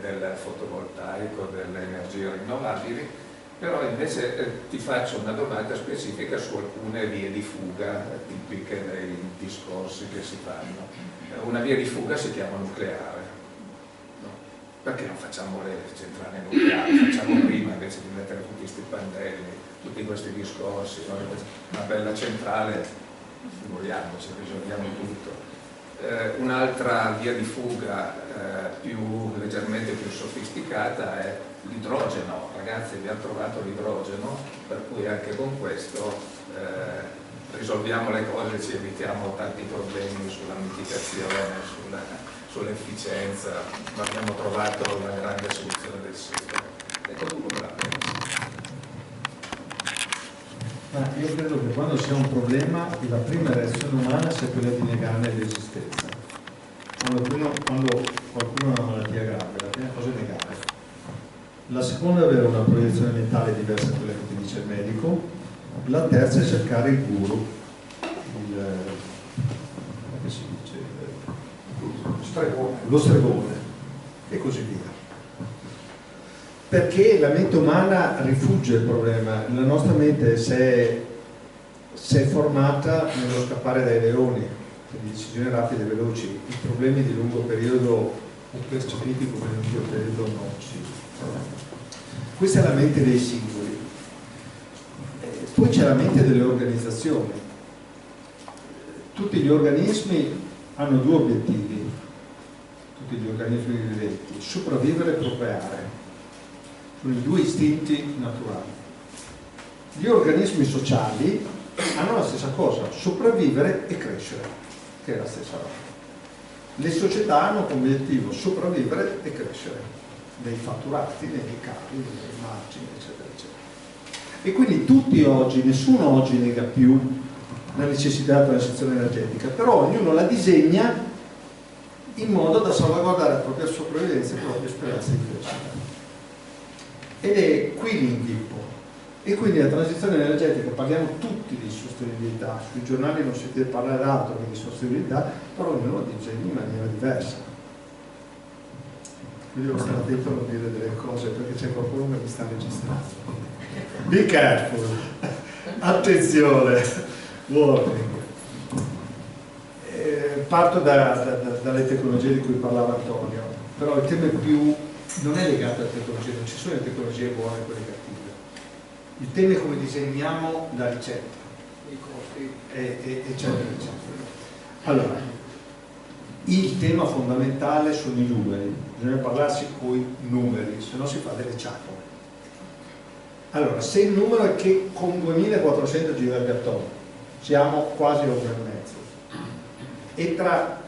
del fotovoltaico, delle energie rinnovabili, però invece ti faccio una domanda specifica su alcune vie di fuga tipiche dei discorsi che si fanno. Una via di fuga si chiama nucleare. No? Perché non facciamo le centrali nucleari? Facciamo prima, invece di mettere tutti questi pannelli, tutti questi discorsi, no? Una bella centrale, figuriamoci, risolviamo tutto. Un'altra via di fuga leggermente più sofisticata è l'idrogeno. Ragazzi, abbiamo trovato l'idrogeno, per cui anche con questo risolviamo le cose, ci evitiamo tanti problemi sulla mitigazione, sull'efficienza, abbiamo trovato una grande soluzione del sistema. Ecco tu come la pensi? Io credo che quando si ha un problema la prima reazione umana sia quella di negarne l'esistenza. Quando qualcuno ha una malattia grave, la prima cosa è negare. La seconda è avere una proiezione mentale diversa da quella che ti dice il medico. La terza è cercare il guru, come si dice? Lo stregone e così via. Perché la mente umana rifugge il problema, la nostra mente si è formata nello scappare dai leoni, quindi decisioni rapide e veloci, i problemi di lungo periodo o percepiti come di lungo periodo non ci Questa è la mente dei singoli. Poi c'è la mente delle organizzazioni. Tutti gli organismi hanno due obiettivi, tutti gli organismi viventi: sopravvivere e procreare. Sono i due istinti naturali. Gli organismi sociali hanno la stessa cosa, sopravvivere e crescere, che è la stessa roba. Le società hanno come obiettivo sopravvivere e crescere, nei fatturati, nei ricavi, nei margini, eccetera, eccetera. E quindi tutti oggi, nessuno oggi nega più la necessità della transizione energetica, però ognuno la disegna in modo da salvaguardare la propria sopravvivenza e la propria speranza di crescita. Ed è qui l'inghippo. E quindi la transizione energetica, parliamo tutti di sostenibilità, sui giornali non sentite parlare d'altro che di sostenibilità, però ognuno lo dice in maniera diversa. Quindi devo stare attento a non dire delle cose perché c'è qualcuno che mi sta registrando. Be careful, attenzione, warning. Parto dalle tecnologie di cui parlava Antonio, però il tema più non è legato alle tecnologie, non ci sono le tecnologie buone e quelle cattive. Il tema è come disegniamo la ricetta, i costi, eccetera, eccetera. Allora, il tema fondamentale sono i numeri, bisogna parlarsi coi numeri, se no si fa delle ciacole. Allora, se il numero è che con 2400 gigawatt siamo quasi oltre il mezzo, e tra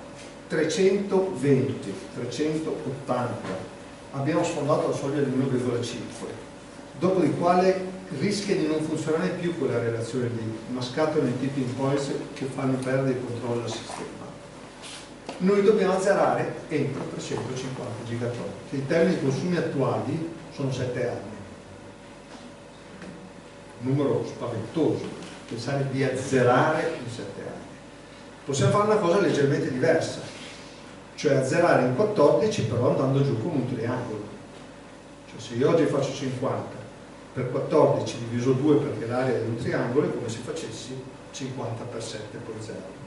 320 e 380 abbiamo sfondato la soglia di 1,5, dopo di quale rischia di non funzionare più quella relazione lì, ma scattano i tipping points che fanno perdere il controllo del sistema. Noi dobbiamo azzerare entro 350 gigaton, che in termini di consumi attuali sono 7 anni. Numero spaventoso, pensare di azzerare in 7 anni. Possiamo fare una cosa leggermente diversa, cioè azzerare in 14 però andando giù come un triangolo. Cioè se io oggi faccio 50 per 14 diviso 2 perché l'area è un triangolo è come se facessi 50 per 7 poi 0.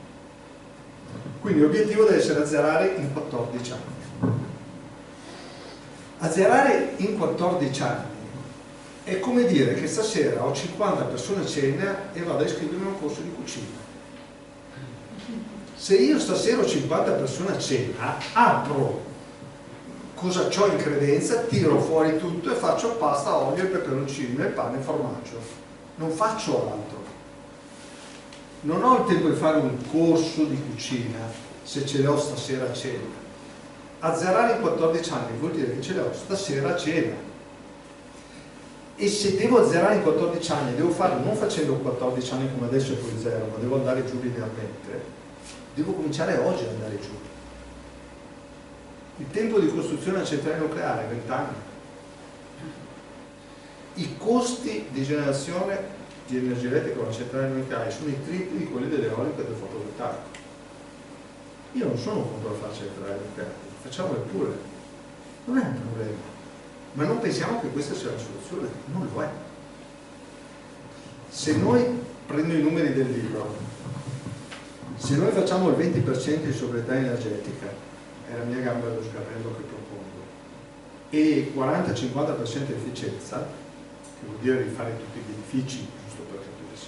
Quindi l'obiettivo deve essere azzerare in 14 anni. Azzerare in 14 anni è come dire che stasera ho 50 persone a cena e vado a iscrivermi a un corso di cucina. Se io stasera ho 50 persone a cena, apro cosa c'ho in credenza, tiro fuori tutto e faccio pasta, olio, peperoncino, e pane e formaggio. Non faccio altro. Non ho il tempo di fare un corso di cucina se ce l'ho stasera a cena. Azzerare in 14 anni vuol dire che ce l'ho stasera a cena. E se devo azzerare in 14 anni, devo farlo non facendo 14 anni come adesso e poi 0, ma devo andare giù linearmente, devo cominciare oggi ad andare giù. Il tempo di costruzione della centrale nucleare è 20 anni. I costi di generazione di energia elettrica con la centrale nucleare sono i tripli di quelli dell'eolico e del fotovoltaico. Io non sono contro la centrale nucleare, facciamole pure, non è un problema, ma non pensiamo che questa sia la soluzione, non lo è. Se noi, prendo i numeri del libro, se noi facciamo il 20% di sobrietà energetica, è la mia gamba dello sgabello che propongo, e 40-50% di efficienza, che vuol dire rifare tutti gli edifici, giusto per capirsi,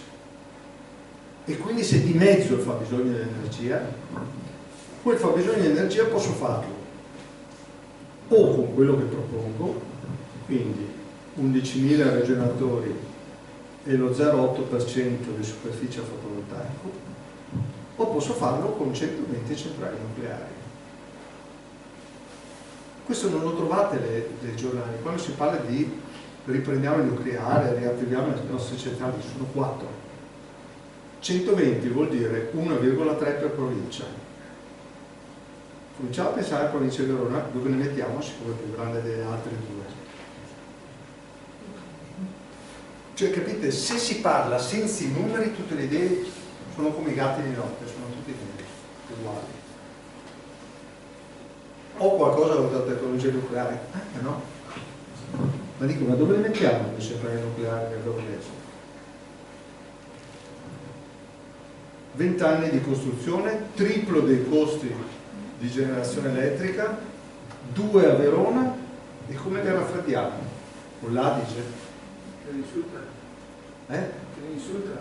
e quindi se di mezzo il fabbisogno di energia, quel fabbisogno di energia posso farlo o con quello che propongo, quindi 11.000 ragionatori e lo 0,8% di superficie fotovoltaico, o posso farlo con 120 centrali nucleari. Questo non lo trovate nei giornali. Quando si parla di riprendiamo il nucleare, riattiviamo le nostre centrali, sono 4. 120 vuol dire 1,3 per provincia. Cominciamo a pensare alla provincia di Verona, dove ne mettiamo, siccome è più grande delle altre due. Cioè, capite, se si parla senza i numeri, tutte le idee sono come i gatti di notte, sono tutti uguali. Ho qualcosa contro la tecnologia nucleare? No. Ma dico, ma dove le mettiamo le centrali nucleari nel Veronese? 20 anni di costruzione, triplo dei costi di generazione elettrica, 2 a Verona E come le raffreddiamo? Con l'Adige? Che lo insulta. Eh? Che lo insulta.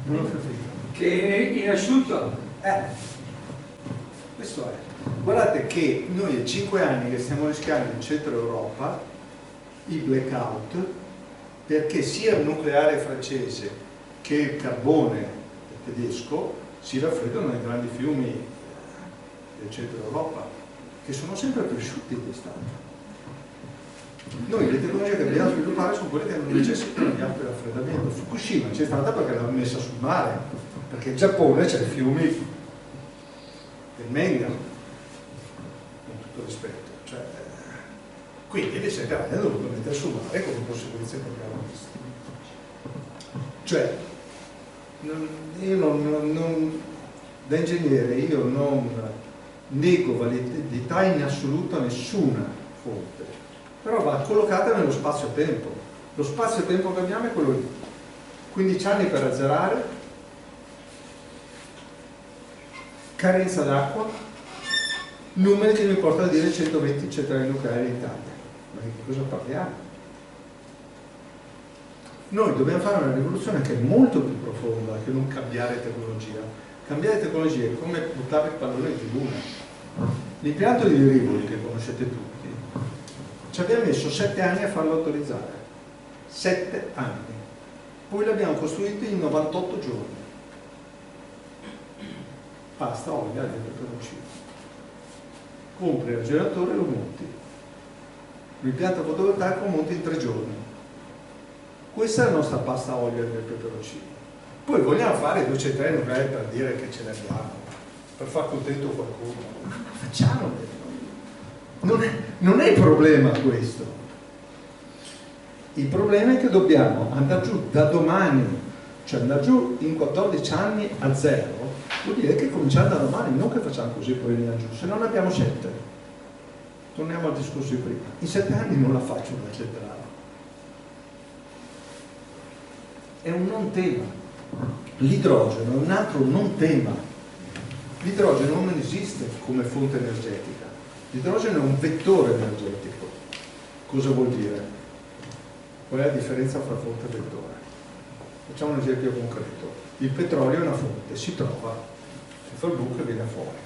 Non ho capito. Che è in asciutto. Questo è. Guardate che noi è 5 anni che stiamo rischiando in centro Europa i blackout, perché sia il nucleare francese che il carbone tedesco si raffreddano nei grandi fiumi del centro Europa, che sono sempre più asciutti d'estate. Noi le tecnologie che dobbiamo sviluppare sono quelle che non necessitano di alto raffreddamento. Fukushima c'è stata perché l'hanno messa sul mare, perché in Giappone c'è i fiumi del Mengano, con tutto rispetto. Cioè, quindi le 7 anni hanno dovuto mettere sul mare con le conseguenze che abbiamo visto. Cioè, da ingegnere io non nego validità in assoluto a nessuna fonte, però va collocata nello spazio-tempo. Lo spazio-tempo che abbiamo è quello lì. 15 anni per azzerare, carenza d'acqua, numeri che mi portano a dire 120 centrali nucleari in Italia. Ma di che cosa parliamo? Noi dobbiamo fare una rivoluzione che è molto più profonda che non cambiare tecnologia. Cambiare tecnologia è come buttare il pallone di luna. L'impianto di Rivoli, che conoscete tutti, ci abbiamo messo 7 anni a farlo autorizzare. 7 anni. Poi l'abbiamo costruito in 98 giorni. Pasta, olio e peperoncino. Compri il generatore e lo monti. L'impianto fotovoltaico lo monti in 3 giorni. Questa è la nostra pasta olio e peperoncino. Poi vogliamo fare 2 centrali nucleari per dire che ce ne abbiamo, per far contento qualcuno. Ma facciamolo! Non è il problema questo. Il problema è che dobbiamo andare giù da domani, cioè andare giù in 14 anni a zero, vuol dire che cominciamo da domani, non che facciamo così poi andiamo giù, se non abbiamo 7. Torniamo al discorso di prima. In 7 anni non la faccio una centrale. È un non tema. L'idrogeno è un altro non tema. L'idrogeno non esiste come fonte energetica. L'idrogeno è un vettore energetico. Cosa vuol dire? Qual è la differenza fra fonte e vettore? Facciamo un esempio concreto. Il petrolio è una fonte, si trova, si fa il buco e viene fuori.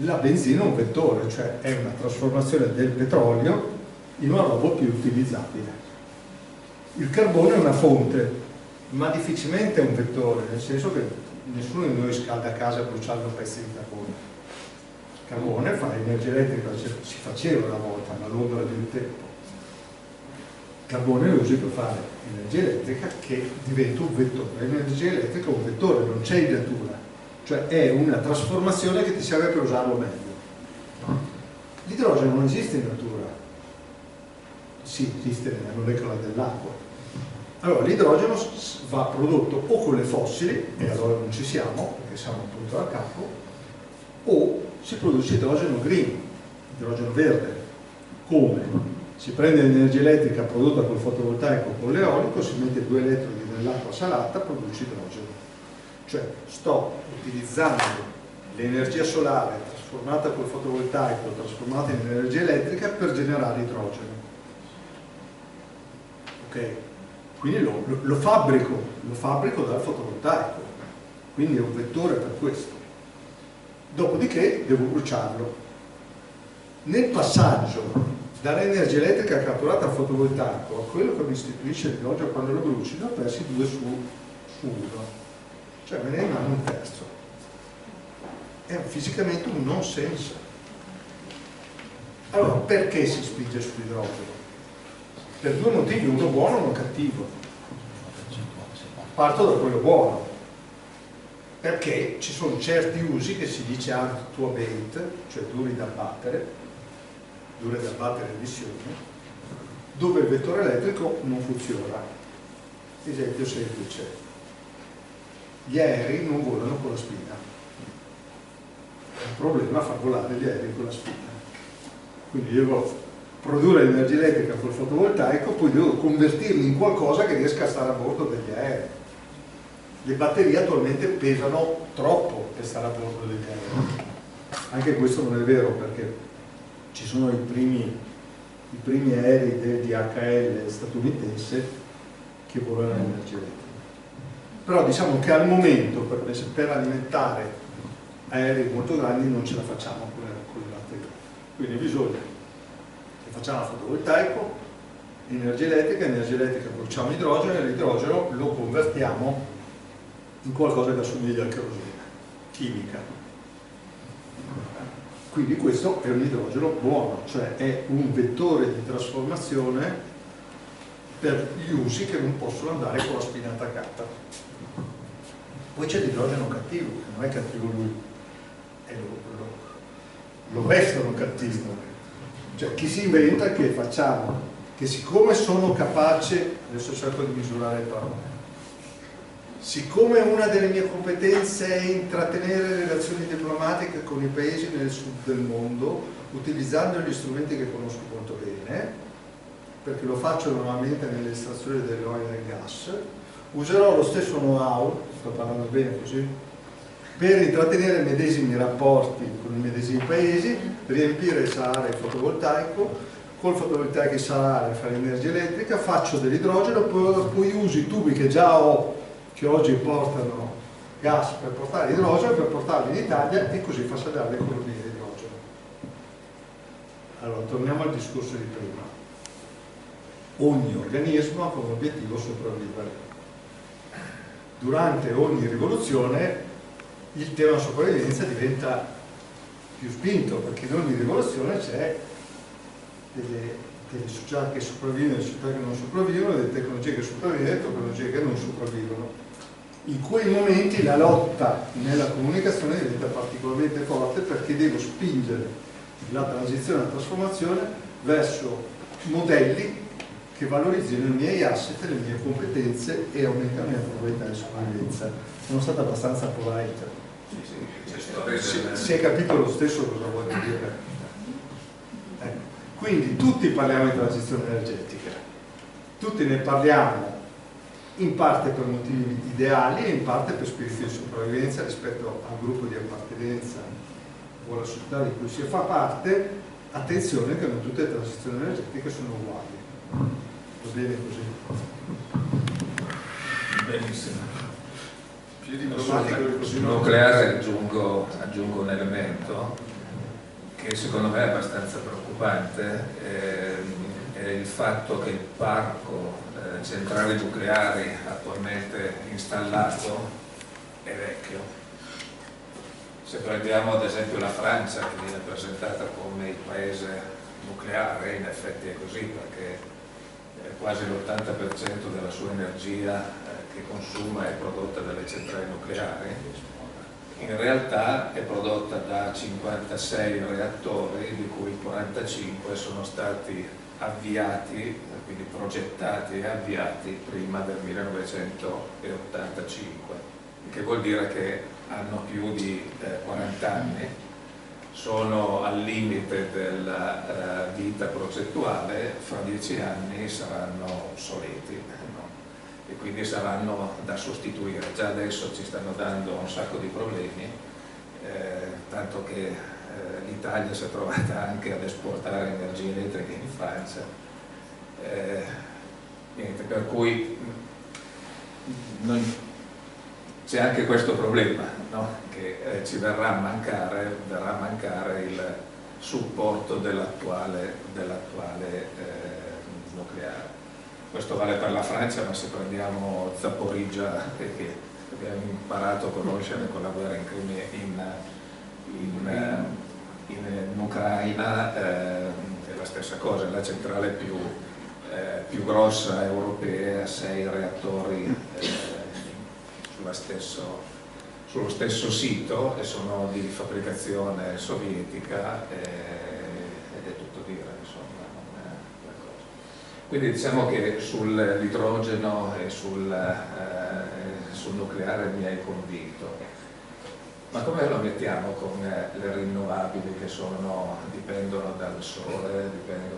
La benzina è un vettore, cioè è una trasformazione del petrolio in una roba più utilizzabile. Il carbone è una fonte, ma difficilmente è un vettore, nel senso che nessuno di noi scalda a casa bruciando pezzi di carbone. Il carbone fa energia elettrica, si faceva una volta, ma all'ombra del tempo. Il carbone lo usi per fare energia elettrica che diventa un vettore. L'energia elettrica è un vettore, non c'è in natura, cioè è una trasformazione che ti serve per usarlo meglio. L'idrogeno non esiste in natura, sì, esiste nella molecola dell'acqua. Allora l'idrogeno va prodotto o con le fossili, e allora non ci siamo, perché siamo appunto al capo, o si produce idrogeno green, idrogeno verde. Come? Si prende l'energia elettrica prodotta col fotovoltaico o con l'eolico, si mette 2 elettrodi nell'acqua salata, produce idrogeno. Cioè sto utilizzando l'energia solare trasformata col fotovoltaico, trasformata in energia elettrica per generare idrogeno. Ok? Quindi lo fabbrico dal fotovoltaico, quindi è un vettore per questo. Dopodiché devo bruciarlo. Nel passaggio dall'energia elettrica catturata al fotovoltaico a quello che mi istituisce l'idrogeno quando lo bruci, ne ho persi 2 su 1, cioè me ne rimane un terzo. È fisicamente un non senso. Allora perché si spinge sull'idrogeno? Per 2 motivi, uno buono e uno cattivo. Parto da quello buono, perché ci sono certi usi che si dice hard to abate, cioè dure da abbattere le emissioni, dove il vettore elettrico non funziona. Esempio semplice: gli aerei non volano con la spina, è un problema far volare gli aerei con la spina, quindi devo produrre l'energia elettrica col fotovoltaico, poi devo convertirli in qualcosa che riesca a stare a bordo degli aerei. Le batterie attualmente pesano troppo per stare a bordo degli aerei. Anche questo non è vero, perché ci sono i primi i primi aerei del DHL statunitense che volano l'energia elettrica. Però diciamo che al momento per alimentare aerei molto grandi non ce la facciamo con le batterie. Quindi bisogna che facciamo fotovoltaico, energia elettrica produciamo idrogeno e l'idrogeno lo convertiamo in qualcosa che assomiglia al kerosene, chimica. Quindi questo è un idrogeno buono, cioè è un vettore di trasformazione per gli usi che non possono andare con la spinata carta. Poi c'è l'idrogeno cattivo, che non è cattivo lui, lo vestono cattivo. Cioè chi si inventa che facciamo, che siccome sono capace, adesso cerco di misurare le parole, siccome una delle mie competenze è intrattenere relazioni diplomatiche con i paesi nel sud del mondo, utilizzando gli strumenti che conosco molto bene, perché lo faccio normalmente nell'estrazione dell'olio e del gas, userò lo stesso know-how, sto parlando bene così, per intrattenere i medesimi rapporti con i medesimi paesi, riempire il Sahara di fotovoltaico, col fotovoltaico e Sahara fare energia elettrica, faccio dell'idrogeno, poi uso i tubi che già ho, che oggi portano gas per portare idrogeno, per portarli in Italia e così fa salire l'economia di idrogeno. Allora, torniamo al discorso di prima. Ogni organismo ha come obiettivo sopravvivere. Durante ogni rivoluzione il tema sopravvivenza diventa più spinto, perché in ogni rivoluzione c'è delle società che sopravvivono, delle società che non sopravvivono, delle tecnologie che sopravvivono e delle tecnologie che non sopravvivono. In quei momenti la lotta nella comunicazione diventa particolarmente forte, perché devo spingere la transizione e la trasformazione verso modelli che valorizzino i miei asset, le mie competenze e aumentano la mia probabilità di sopravvivenza. Sono stato abbastanza polite. Si è capito lo stesso cosa voglio dire. Ecco. Quindi tutti parliamo di transizione energetica, tutti ne parliamo in parte per motivi ideali e in parte per spirito di sopravvivenza rispetto al gruppo di appartenenza o alla società di cui si fa parte. Attenzione che non tutte le transizioni energetiche sono uguali. Va bene così? Benissimo. Più diplomatico sul nucleare aggiungo un elemento che secondo me è abbastanza preoccupante, è il fatto che il parco centrali nucleari attualmente installato è vecchio. Se prendiamo ad esempio la Francia, che viene presentata come il paese nucleare, in effetti è così, perché quasi l'80% della sua energia che consuma è prodotta dalle centrali nucleari. In realtà è prodotta da 56 reattori, di cui 45 sono stati avviati, quindi progettati e avviati prima del 1985, che vuol dire che hanno più di 40 anni, sono al limite della vita progettuale, fra 10 anni saranno obsoleti, no? E quindi saranno da sostituire. Già adesso ci stanno dando un sacco di problemi, tanto che l'Italia si è trovata anche ad esportare energia elettrica in Francia. Niente, per cui c'è anche questo problema, no? Che ci verrà a mancare il supporto dell'attuale nucleare. Questo vale per la Francia, ma se prendiamo Zaporizhzhia, che abbiamo imparato a conoscere con la guerra in Ucraina, è la stessa cosa, la centrale più grossa europea, 6 reattori sullo stesso sito, e sono di fabbricazione sovietica, ed è tutto dire, insomma, non è la cosa. Quindi diciamo che sull'idrogeno e sul nucleare mi hai convinto. Ma come lo mettiamo con le rinnovabili che dipendono dal sole,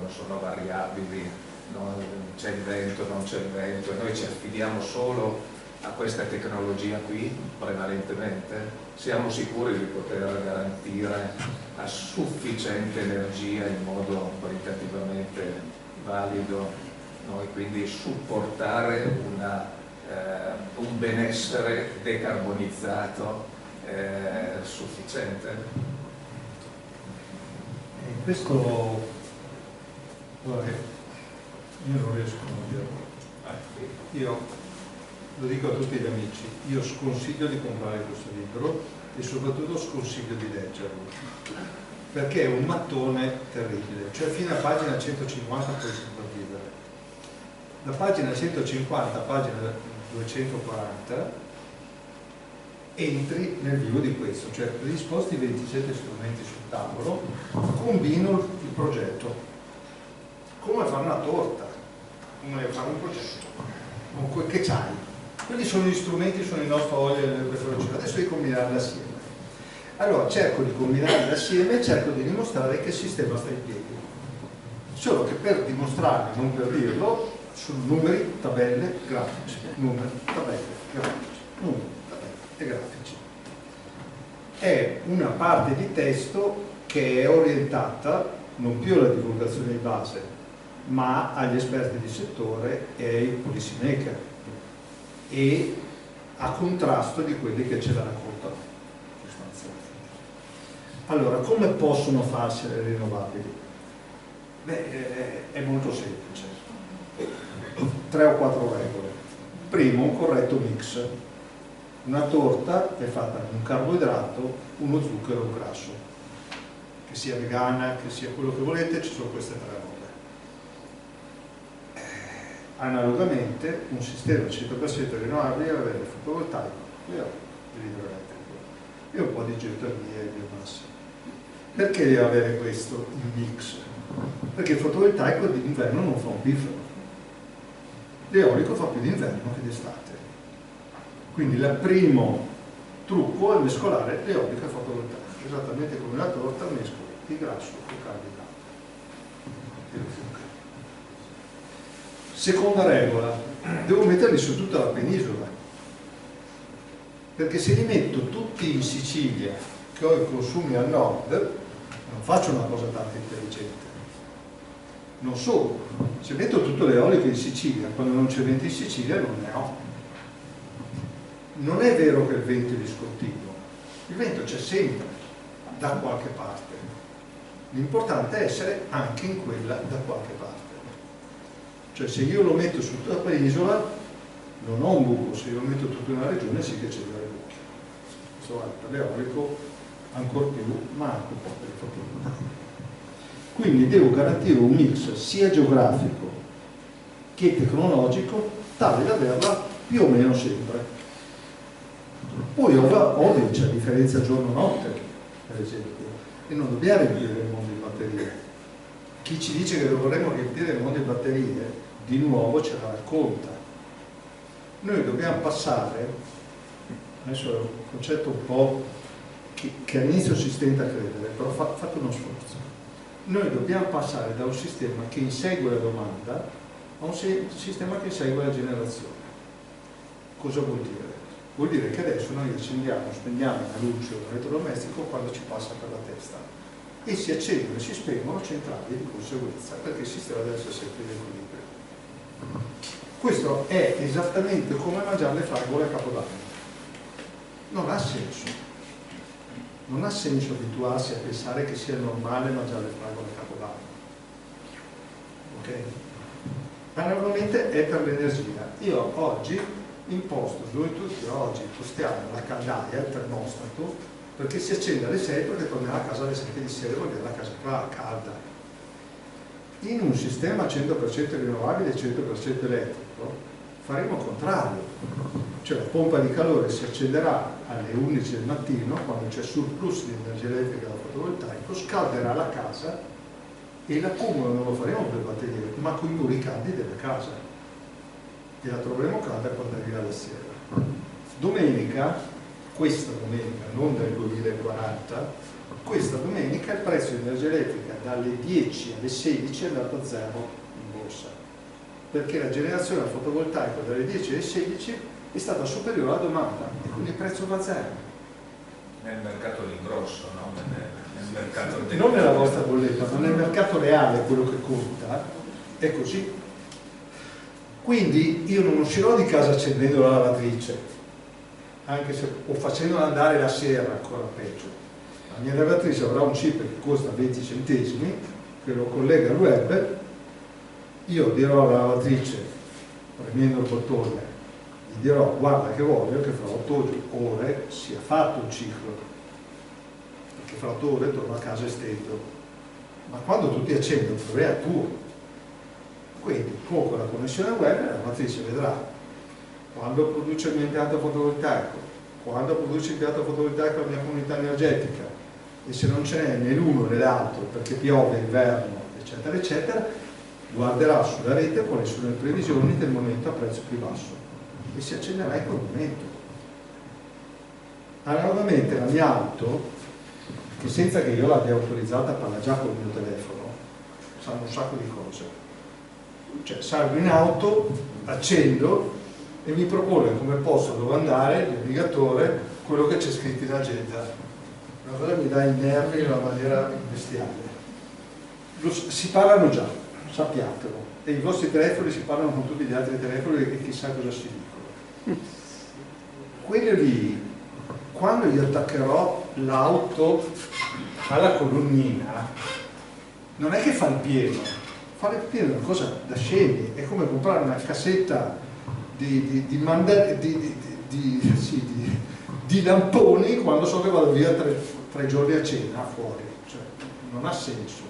sono variabili, no? C'è il vento, non c'è il vento, e noi ci affidiamo solo a questa tecnologia qui prevalentemente? Siamo sicuri di poter garantire a sufficiente energia in modo qualitativamente valido, noi quindi supportare un benessere decarbonizzato sufficiente? Questo, guarda, io non riesco a dirlo. Io lo dico a tutti gli amici, io sconsiglio di comprare questo libro e soprattutto sconsiglio di leggerlo, perché è un mattone terribile, cioè fino a pagina 150 puoi sopravvivere. Da pagina 150 a pagina 240 entri nel vivo di questo, cioè predisposti 27 strumenti sul tavolo, combino il progetto, come fare una torta, come fare un progetto, con quel che c'hai. Quelli sono gli strumenti, sono il nostro olio e le velocità, adesso devi combinarli assieme. Allora cerco di combinarli assieme e cerco di dimostrare che il sistema sta in piedi. Solo che per dimostrarlo, non per dirlo, sono numeri, tabelle, grafici, numeri, tabelle, grafici, numeri, tabelle e grafici. È una parte di testo che è orientata non più alla divulgazione di base, ma agli esperti di settore e ai policy maker, e a contrasto di quelli che ce la raccontano sostanzialmente. Allora, come possono farsi le rinnovabili? Beh, è molto semplice. 3 o 4 regole. Primo, un corretto mix. Una torta è fatta da un carboidrato, uno zucchero e un grasso. Che sia vegana, che sia quello che volete, ci sono queste 3 robe. Analogamente un sistema 100% rinnovabile deve avere il fotovoltaico, l'idroelettrico e un po' di geotermia e biomasse. Perché deve avere questo in mix? Perché il fotovoltaico d'inverno non fa un piffero, l'eolico fa più d'inverno che d'estate. Quindi il primo trucco è mescolare l'eolico e il fotovoltaico, esattamente come la torta mescoli il grasso con il carboidrato e lo zucchero. Seconda regola, devo metterli su tutta la penisola, perché se li metto tutti in Sicilia, che ho i consumi al nord, non faccio una cosa tanto intelligente. Non solo, se metto tutto l'eolico in Sicilia, quando non c'è vento in Sicilia non ne ho. Non è vero che il vento è discontinuo, il vento c'è sempre, da qualche parte. L'importante è essere anche in quella da qualche parte. Cioè se io lo metto su tutta la penisola non ho un buco, se io lo metto tutto in una regione sì che c'è dei buchi. Questo vale per l'eolico ancora più, ma anche un po' per il fotovoltaico. Quindi devo garantire un mix sia geografico che tecnologico tale da averla più o meno sempre. Poi ovvio c'è differenza giorno-notte, per esempio, e non dobbiamo riempire il mondo di batterie. Chi ci dice che dovremmo riempire il mondo di batterie di nuovo ce la racconta. Noi dobbiamo passare, adesso è un concetto un po' che all'inizio si stenta a credere, però fate uno sforzo. Noi dobbiamo passare da un sistema che insegue la domanda a un sistema che insegue la generazione. Cosa vuol dire? Vuol dire che adesso noi accendiamo, spendiamo la luce o l'elettrodomestico quando ci passa per la testa e si accendono e si spengono centrali di conseguenza, perché il sistema deve essere sempre in equilibrio. Questo è esattamente come mangiare le fragole a Capodanno. Non ha senso. Non ha senso abituarsi a pensare che sia normale mangiare le fragole a Capodanno. Ok? Analogamente è per l'energia. Io oggi imposto, noi tutti oggi impostiamo la caldaia, il termostato, perché si accende alle 6 perché tornerà a casa alle 7 di sera, vuol dire la casa qua calda. In un sistema 100% rinnovabile e 100% elettrico faremo il contrario, cioè la pompa di calore si accenderà alle 11 del mattino quando c'è surplus di energia elettrica da fotovoltaico, scalderà la casa e l'accumulo non lo faremo per batterie ma con i muri caldi della casa e la troveremo calda quando arriva la sera. Domenica, questa domenica, non del 2040, questa domenica il prezzo di energia elettrica dalle 10 alle 16 è andato a zero in borsa, perché la generazione al fotovoltaico dalle 10 alle 16 è stata superiore alla domanda e quindi il prezzo va a zero. Nel mercato d'ingrosso, no? Nel mercato Non nella vostra bolletta, ma nel mercato reale, quello che conta, è così. Quindi io non uscirò di casa accendendo la lavatrice, anche se, o facendola andare la sera, ancora peggio. La mia lavatrice avrà un chip che costa 20 centesimi, che lo collega al web, io dirò alla lavatrice, premendo il bottone, gli dirò guarda che voglio che fra 8 ore sia fatto il ciclo, perché fra 8 ore torno a casa e stendo. Ma quando tu ti accendi un problema tuo. Quindi tu con la connessione web la lavatrice vedrà quando produce il mio impianto fotovoltaico, quando produce l'impianto fotovoltaico la mia comunità energetica, e se non ce n'è né l'uno né l'altro perché piove, inverno, eccetera, eccetera, guarderà sulla rete quali sono le previsioni del momento a prezzo più basso e si accenderà in quel momento. Analogamente la mia auto, che senza che io l'abbia autorizzata parla già col mio telefono, sanno un sacco di cose. Cioè salgo in auto, accendo e mi propone come posto, dove andare, il navigatore, quello che c'è scritto in agenda. Una cosa mi dà i nervi in una maniera bestiale. Si parlano già, sappiatelo, e i vostri telefoni si parlano con tutti gli altri telefoni e chissà cosa si dicono. Quello lì, quando gli attaccherò l'auto alla colonnina, non è che fa il pieno. Fare il pieno è una cosa da scemi, è come comprare una cassetta di lamponi quando so che vado via 3 giorni a cena fuori. Cioè, non ha senso.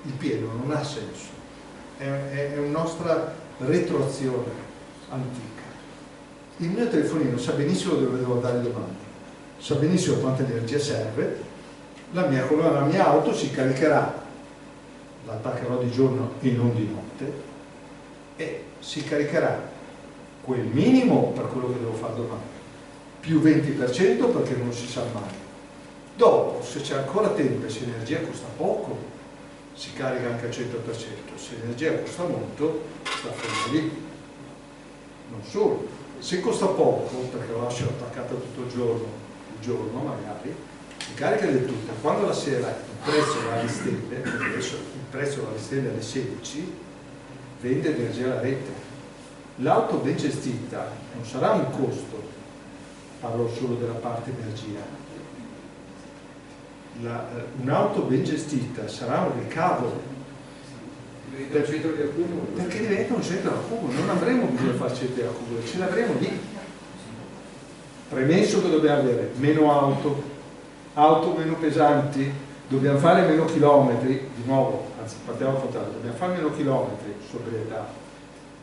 Il pieno non ha senso. È una nostra retroazione antica. Il mio telefonino sa benissimo dove devo andare domani, sa benissimo quanta energia serve, la mia auto si caricherà, l'attaccherò di giorno e non di notte, e si caricherà quel minimo per quello che devo fare domani, più 20% perché non si sa mai. Dopo, se c'è ancora tempo e se l'energia costa poco, si carica anche al 100%, se l'energia costa molto, sta fermo lì. Non solo, se costa poco, perché lo lascio attaccato tutto il giorno magari, si carica del tutto. Quando la sera il prezzo va alle stelle, perché adesso il prezzo va alle stelle alle 16, vende energia alla rete. L'auto ben gestita non sarà un costo, parlo solo della parte energia. Un'auto ben gestita sarà un ricavo, Diventa un centro di accumulo. perché diventa un centro di accumulo. Non avremo bisogno di fare centri di accumulo, ce l'avremo lì. Premesso che dobbiamo avere meno auto meno pesanti, dobbiamo fare meno chilometri, di nuovo, anzi partiamo dal contrario, dobbiamo fare meno chilometri, sobrietà,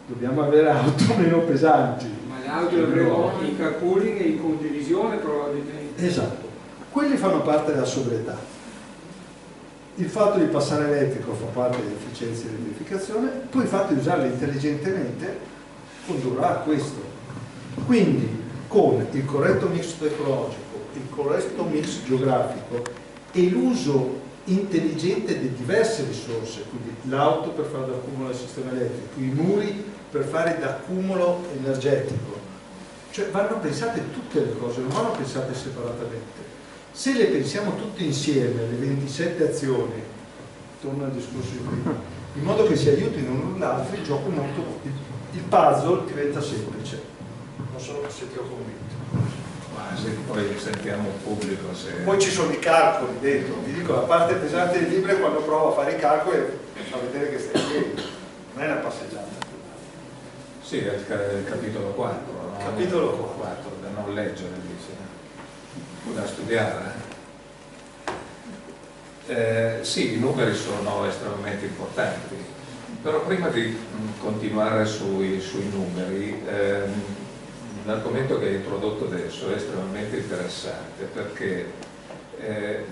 dobbiamo avere auto meno pesanti. Ma le auto le avremo in carpooling e in condivisione probabilmente. Esatto, quelli fanno parte della sobrietà. Il fatto di passare elettrico fa parte dell'efficienza e dell'elettrificazione, poi il fatto di usarlo intelligentemente condurrà a questo. Quindi con il corretto mix tecnologico, il corretto mix geografico e l'uso intelligente di diverse risorse, quindi l'auto per fare d'accumulo al sistema elettrico, i muri per fare d'accumulo energetico, cioè vanno pensate tutte le cose, non vanno pensate separatamente. Se le pensiamo tutte insieme, le 27 azioni, torno al discorso di prima, in modo che si aiutino l'un l'altro, il gioco molto, il puzzle diventa semplice. Non sono sentito convinto. Ma se poi sentiamo il pubblico, se... Poi ci sono i calcoli dentro, vi dico la parte pesante del libro è quando provo a fare i calcoli e fa vedere che stai in piedi, non è una passeggiata. Sì, è il capitolo 4, no? Capitolo 4, da non leggere, dice, da studiare. Sì, i numeri sono estremamente importanti, però prima di continuare sui numeri, l'argomento che hai introdotto adesso è estremamente interessante perché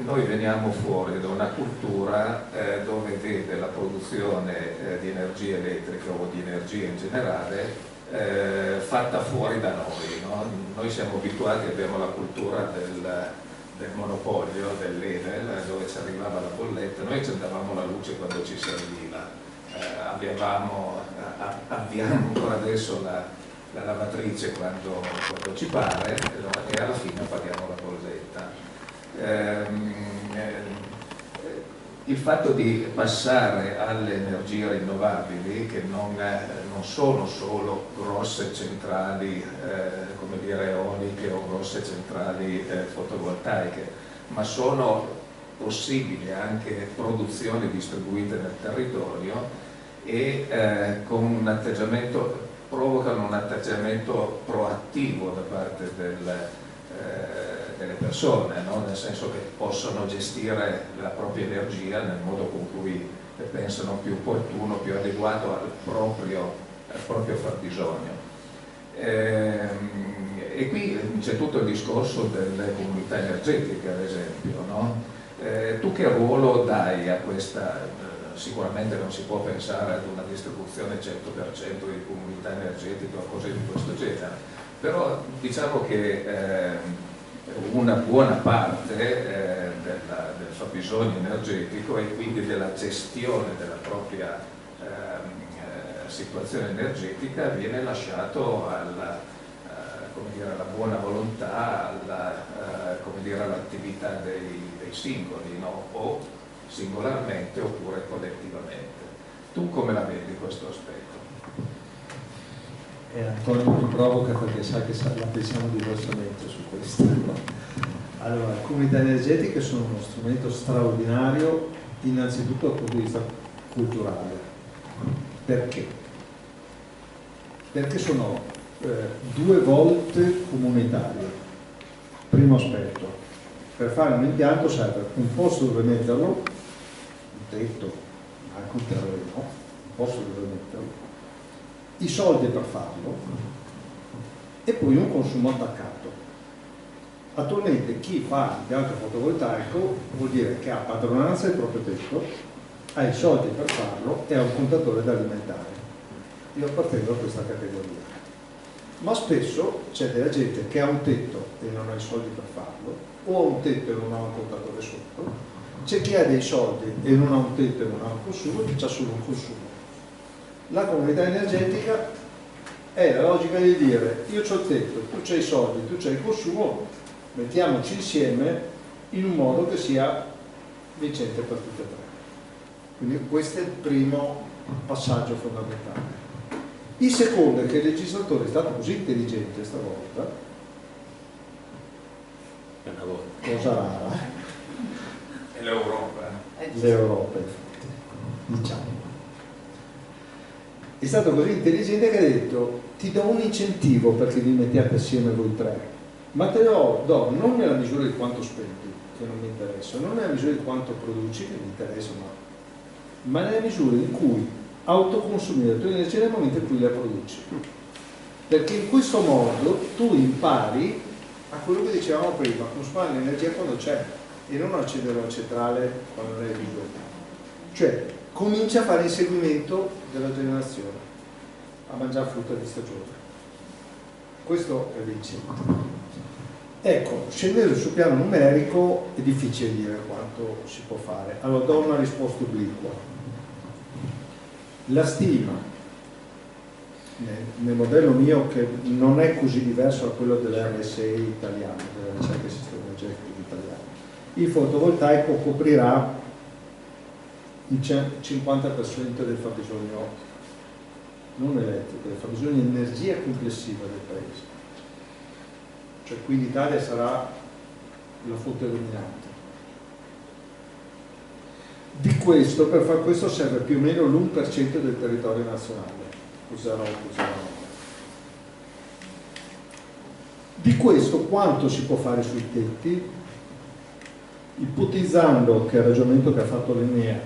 noi veniamo fuori da una cultura dove vede la produzione di energia elettrica o di energia in generale fatta fuori da noi, no? Noi siamo abituati, abbiamo la cultura del monopolio, dell'Enel, dove ci arrivava la bolletta, noi accendavamo la luce quando ci serviva, abbiamo ancora adesso la lavatrice quando ci pare, e alla fine paghiamo la bolletta. Il fatto di passare alle energie rinnovabili, che non sono solo grosse centrali come dire eoliche o grosse centrali fotovoltaiche, ma sono possibili anche produzioni distribuite nel territorio e con un atteggiamento, provocano un atteggiamento proattivo da parte delle persone, no? Nel senso che possono gestire la propria energia nel modo con cui pensano più opportuno, più adeguato al proprio fabbisogno. E qui c'è tutto il discorso delle comunità energetiche, ad esempio, no? Tu che ruolo dai a questa? Sicuramente non si può pensare ad una distribuzione 100% di comunità energetiche o cose di questo genere, però diciamo che una buona parte del fabbisogno energetico e quindi della gestione della propria situazione energetica viene lasciato alla buona volontà, all'attività dei singoli, no? O singolarmente oppure collettivamente. Tu come la vedi questo aspetto? Antonio mi provoca perché sa che la pensiamo diversamente su questo. Allora, le comunità energetiche sono uno strumento straordinario innanzitutto dal punto di vista culturale. Perché? Perché sono 2 volte comunitarie. Primo aspetto, per fare un impianto serve un posto dove metterlo, un tetto, anche un terreno, un posto dove metterlo, i soldi per farlo e poi un consumo attaccato. Attualmente chi fa l'impianto fotovoltaico vuol dire che ha padronanza del proprio tetto, ha i soldi per farlo e ha un contatore da alimentare. Io appartengo a questa categoria. Ma spesso c'è della gente che ha un tetto e non ha i soldi per farlo, o ha un tetto e non ha un contatore sotto, c'è chi ha dei soldi e non ha un tetto e non ha un consumo, chi ha solo un consumo. La comunità energetica è la logica di dire: io ho il tetto, tu c'hai i soldi, tu c'hai il consumo, mettiamoci insieme in un modo che sia vincente per tutte e tre. Quindi questo è il primo passaggio fondamentale. Il secondo è che il legislatore è stato così intelligente stavolta, cosa rara, E l'Europa? l'Europa infatti, diciamo. È stato così intelligente che ha detto: ti do un incentivo perché vi mettiate assieme voi tre, ma te lo do non nella misura di quanto spendi, che non mi interessa, non nella misura di quanto produci, che mi interessa, ma nella misura in cui autoconsumi la tua energia nel momento in cui la produci. Perché in questo modo tu impari a quello che dicevamo prima, consumare l'energia quando c'è e non accedere alla centrale quando non hai bisogno. Cioè, comincia a fare il seguimento della generazione, a mangiare frutta di stagione. Questo è vincente. Ecco, scendere sul piano numerico è difficile dire quanto si può fare. Allora do una risposta obliqua. La stima nel modello mio, che non è così diverso da quello dell'RSE italiano, della ricerca del sistema energetico italiano, il fotovoltaico coprirà il 50% del fabbisogno non elettrico, del fabbisogno di energia complessiva del paese. Cioè qui l'Italia sarà la fonte dominante. Di questo, per far questo serve più o meno l'1% del territorio nazionale, userò. Di questo quanto si può fare sui tetti? Ipotizzando, che è il ragionamento che ha fatto l'Enea,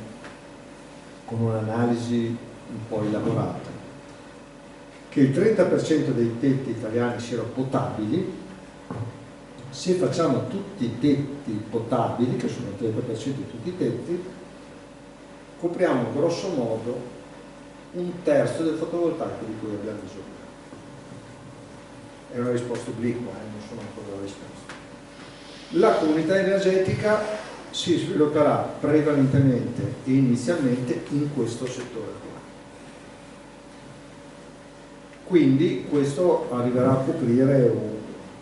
con un'analisi un po' elaborata, che il 30% dei tetti italiani siano potabili, se facciamo tutti i tetti potabili, che sono il 30% di tutti i tetti, copriamo grosso modo 1/3 del fotovoltaico di cui abbiamo bisogno. È una risposta obliqua, non sono ancora la risposta. La comunità energetica si svilupperà prevalentemente e inizialmente in questo settore qua. Quindi questo arriverà a coprire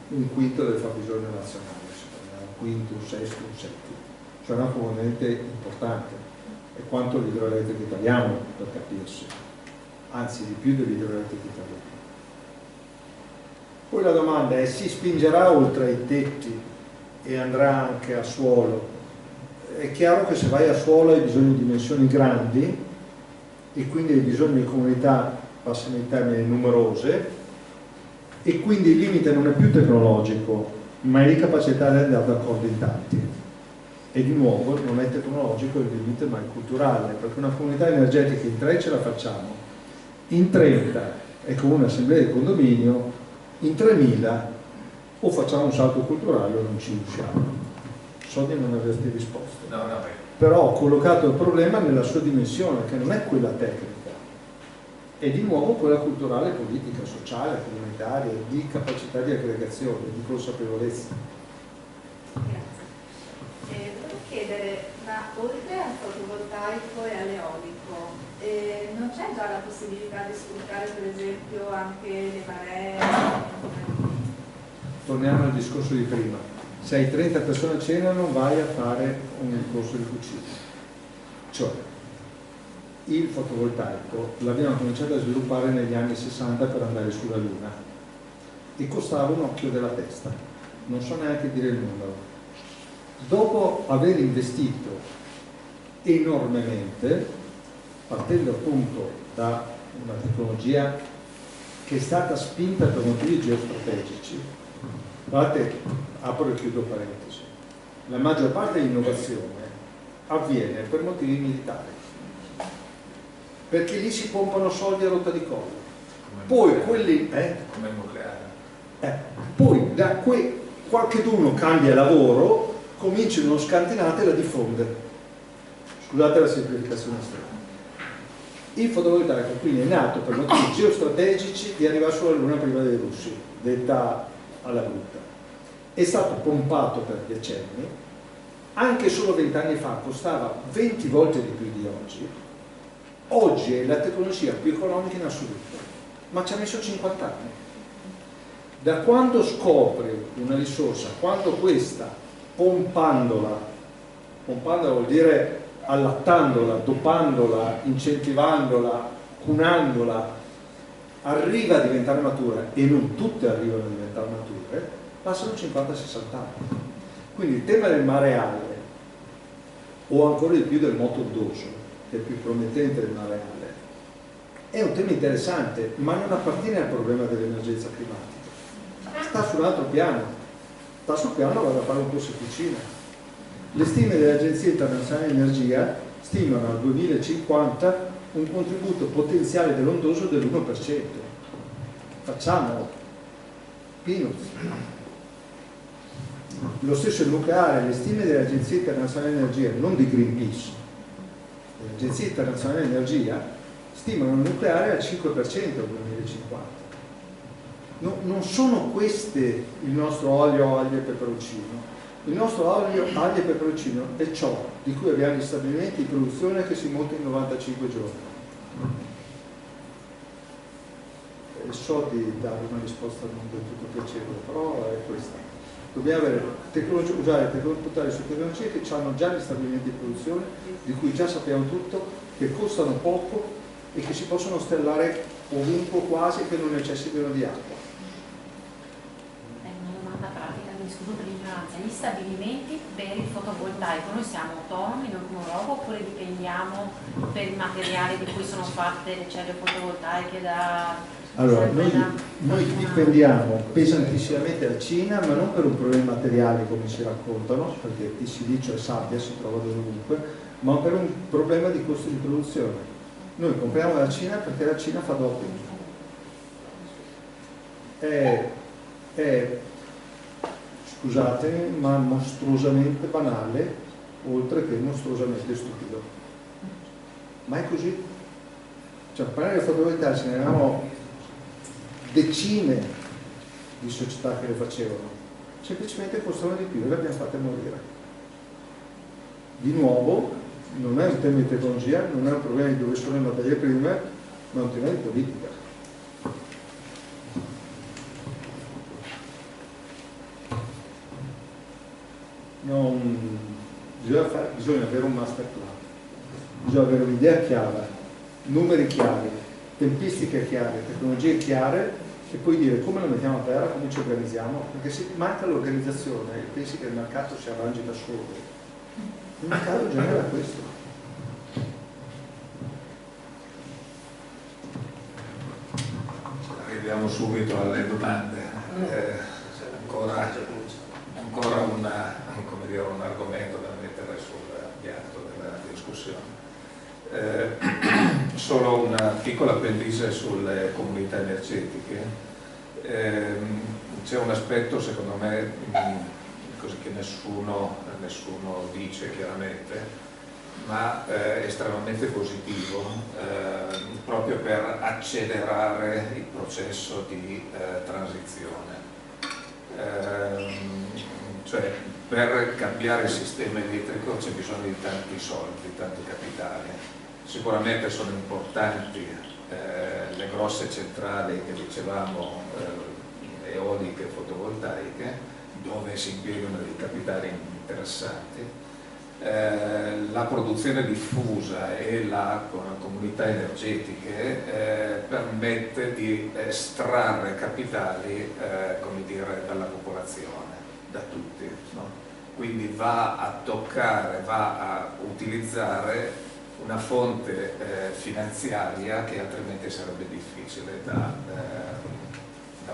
un quinto del fabbisogno nazionale, un quinto, un sesto, un settimo, cioè una componente importante, è quanto l'idroelettrico italiano, per capirsi, anzi di più dell'idroelettrico italiano. Poi la domanda è: si spingerà oltre i tetti e andrà anche a suolo? È chiaro che se vai a suolo hai bisogno di dimensioni grandi e quindi hai bisogno di comunità, passami il termine, numerose, e quindi il limite non è più tecnologico, ma è di capacità di andare d'accordo in tanti. E di nuovo non è tecnologico il limite, ma è culturale, perché una comunità energetica in 3 ce la facciamo, in 30 è come un'assemblea di condominio, in 3000 o facciamo un salto culturale o non ci riusciamo. So di non averti risposto. No, Però ho collocato il problema nella sua dimensione, che non è quella tecnica, è di nuovo quella culturale, politica, sociale, comunitaria, di capacità di aggregazione, di consapevolezza. Grazie. Volevo chiedere, ma oltre al fotovoltaico e all'eolico, non c'è già la possibilità di sfruttare per esempio anche le maree? Torniamo al discorso di prima: se hai 30 persone a cena non vai a fare un corso di cucina. Cioè, il fotovoltaico l'abbiamo cominciato a sviluppare negli anni 60 per andare sulla Luna e costava un occhio della testa, non so neanche dire il numero. Dopo aver investito enormemente, partendo appunto da una tecnologia che è stata spinta per motivi geostrategici, guardate, apro e chiudo parentesi, la maggior parte dell'innovazione avviene per motivi militari, perché lì si pompano soldi a rotta di collo. Poi quelli come il nucleare. Poi da qualcheduno cambia lavoro, cominciano scantinate e la diffonde. Scusate la semplificazione estrema. Il fotovoltaico quindi è nato per motivi geostrategici di arrivare sulla Luna prima dei russi, detta alla brutta. È stato pompato per decenni, anche solo 20 anni fa costava 20 volte di più di oggi. Oggi è la tecnologia più economica in assoluto, ma ci ha messo 50 anni. Da quando scopri una risorsa, quando questa, pompandola vuol dire allattandola, dopandola, incentivandola, cunandola, arriva a diventare matura, e non tutte arrivano a diventare mature, passano 50-60 anni. Quindi il tema del mareale, o ancora di più del motordoso, che è il più promettente del mareale, è un tema interessante, ma non appartiene al problema dell'emergenza climatica. Sta su un altro piano, sta sul piano, vado a fare un corso di cucina. Le stime dell'Agenzia Internazionale Energia stimano al 2050 un contributo potenziale dell'ondoso dell'1%. Facciamolo, peanuts. Lo stesso il nucleare, le stime dell'Agenzia Internazionale Energia, non di Greenpeace, l'Agenzia Internazionale Energia stimano il nucleare al 5% al 2050. Non sono queste il nostro olio, aglio e peperoncino. Il nostro olio, aglio e peperoncino è ciò di cui abbiamo gli stabilimenti di produzione che si monta in 95 giorni. So di dare una risposta non del tutto piacevole, però è questa. Dobbiamo puntare su tecnologie che hanno già gli stabilimenti di produzione, di cui già sappiamo tutto, che costano poco e che si possono stellare ovunque quasi, che non necessitano di acqua. Una domanda pratica, mi scuso per l'ignoranza. Gli stabilimenti per il fotovoltaico, noi siamo autonomi in Europa oppure dipendiamo per il materiale di cui sono fatte le celle fotovoltaiche da... Allora, noi dipendiamo pesantissimamente dalla Cina, ma non per un problema materiale come si raccontano, perché il silicio è sabbia, si trova dovunque, ma per un problema di costo di produzione. Noi compriamo dalla Cina perché la Cina fa doping. È, scusatemi, ma mostruosamente banale, oltre che mostruosamente stupido. Ma è così. Cioè, pannelli fotovoltaici ne avevamo decine di società che le facevano, semplicemente costavano di più e le abbiamo fatte morire. Di nuovo, non è un tema di tecnologia, non è un problema di dove sono le materie prime, ma è un tema di politica. bisogna avere un master plan, bisogna avere un'idea chiara, numeri chiari, tempistiche chiare, tecnologie chiare, e poi dire come lo mettiamo a terra, come ci organizziamo, perché se manca l'organizzazione e pensi che il mercato si arrangi da solo, il mercato genera questo. Arriviamo subito alle domande. Ancora un argomento da mettere sul piatto della discussione. Solo una piccola appendice sulle comunità energetiche. C'è un aspetto, secondo me, così che nessuno dice chiaramente, ma estremamente positivo, proprio per accelerare il processo di transizione. Cioè, per cambiare il sistema elettrico c'è bisogno di tanti soldi, tanti capitali. Sicuramente sono importanti le grosse centrali che dicevamo, eoliche e fotovoltaiche, dove si impiegano dei capitali interessanti. La produzione diffusa e la comunità energetiche permette di estrarre capitali come dire, dalla popolazione, da tutti, no? Quindi va a toccare, va a utilizzare una fonte finanziaria che altrimenti sarebbe difficile da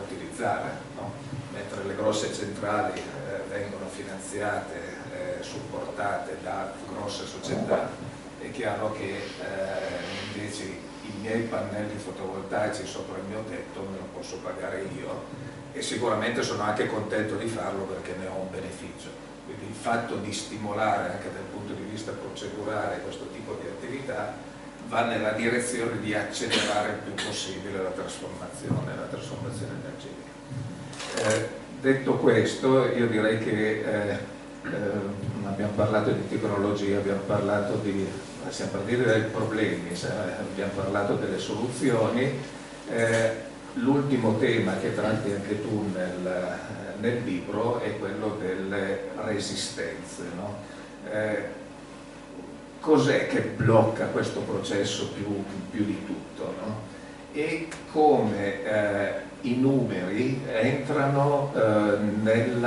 utilizzare, no? Mentre le grosse centrali vengono finanziate, supportate da grosse società, è chiaro che invece i miei pannelli fotovoltaici sopra il mio tetto me lo posso pagare io e sicuramente sono anche contento di farlo perché ne ho un beneficio. Quindi il fatto di stimolare anche dal punto di vista procedurale questo tipo di attività va nella direzione di accelerare il più possibile la trasformazione energetica. Detto questo, io direi che abbiamo parlato di tecnologia, siamo partiti dai problemi, abbiamo parlato delle soluzioni. L'ultimo tema che tratti anche tu nel libro è quello delle resistenze, no? Cos'è che blocca questo processo più di tutto, no? E come i numeri entrano nel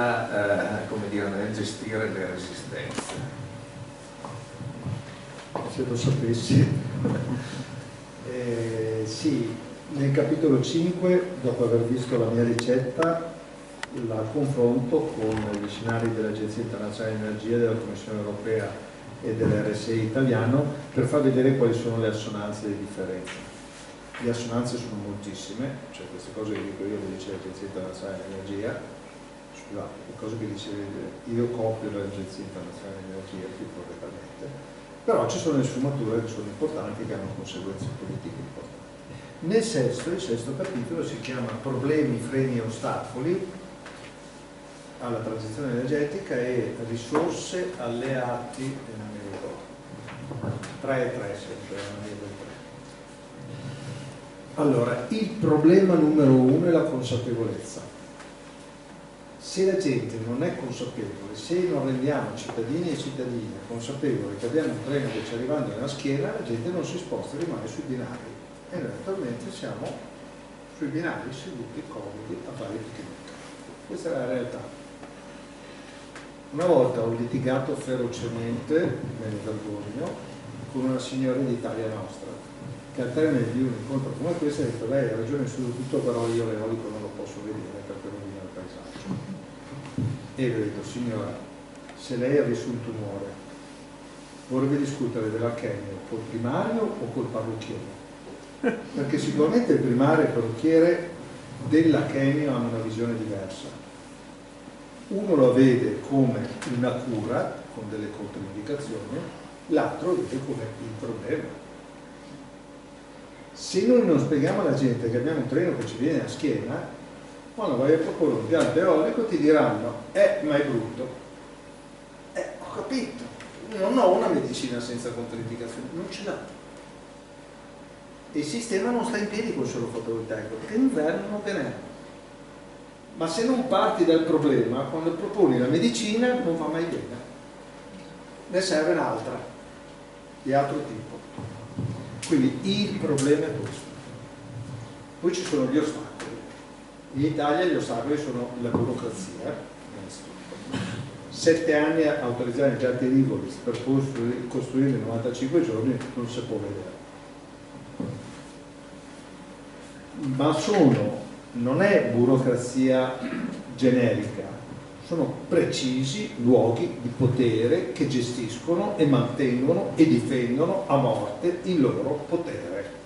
gestire le resistenze. Se lo sapessi. Sì, nel capitolo 5, dopo aver visto la mia ricetta, la confronto con gli scenari dell'Agenzia Internazionale di Energia, della Commissione Europea e dell'RSI italiano, per far vedere quali sono le assonanze e le differenze. Le assonanze sono moltissime, cioè queste cose che dico io le dice l'Agenzia Internazionale di Energia, scusate, le cose che dice io copio l'Agenzia Internazionale di Energia più correttamente, però ci sono le sfumature che sono importanti, che hanno conseguenze politiche importanti. Il sesto capitolo si chiama Problemi, freni e ostacoli alla transizione energetica e risorse, alleati e non mi ricordo. 3 e 3 sempre, non mi ricordo. Allora, il problema numero 1 è la consapevolezza. Se la gente non è consapevole, se non rendiamo cittadini e cittadine consapevoli che abbiamo un treno che ci arrivando nella schiena, la gente non si sposta, rimane sui binari. E noi attualmente siamo sui binari seduti comodi a fare picnic. Questa è la realtà. Una volta ho litigato ferocemente, me ne vergogno, con una signora d'Italia Nostra, che al termine di un incontro come questo ha detto: lei ha ragione su tutto, però io l'eolico non lo posso vedere perché rovina il paesaggio. E le ho detto: signora, se lei avesse un tumore, vorrebbe discutere dell'alchemio col primario o col parrucchiere? Perché sicuramente il primario e il parrucchiere dell'alchemio hanno una visione diversa. Uno lo vede come una cura con delle controindicazioni, l'altro lo vede come il problema. Se noi non spieghiamo alla gente che abbiamo un treno che ci viene a schiena, quando vai a proporre un pianto eolico ti diranno: ma è brutto. Ho capito, non ho una medicina senza controindicazioni, non ce l'ho. E il sistema non sta in piedi col solo fotovoltaico, perché l'inverno non viene. Ma se non parti dal problema, quando proponi la medicina non va mai bene, ne serve un'altra di altro tipo. Quindi il problema è questo. Poi ci sono gli ostacoli. In Italia gli ostacoli sono la burocrazia. 7 anni a autorizzare impianti agricoli per costruire in 95 giorni non si può vedere. Ma non è burocrazia generica, sono precisi luoghi di potere che gestiscono e mantengono e difendono a morte il loro potere.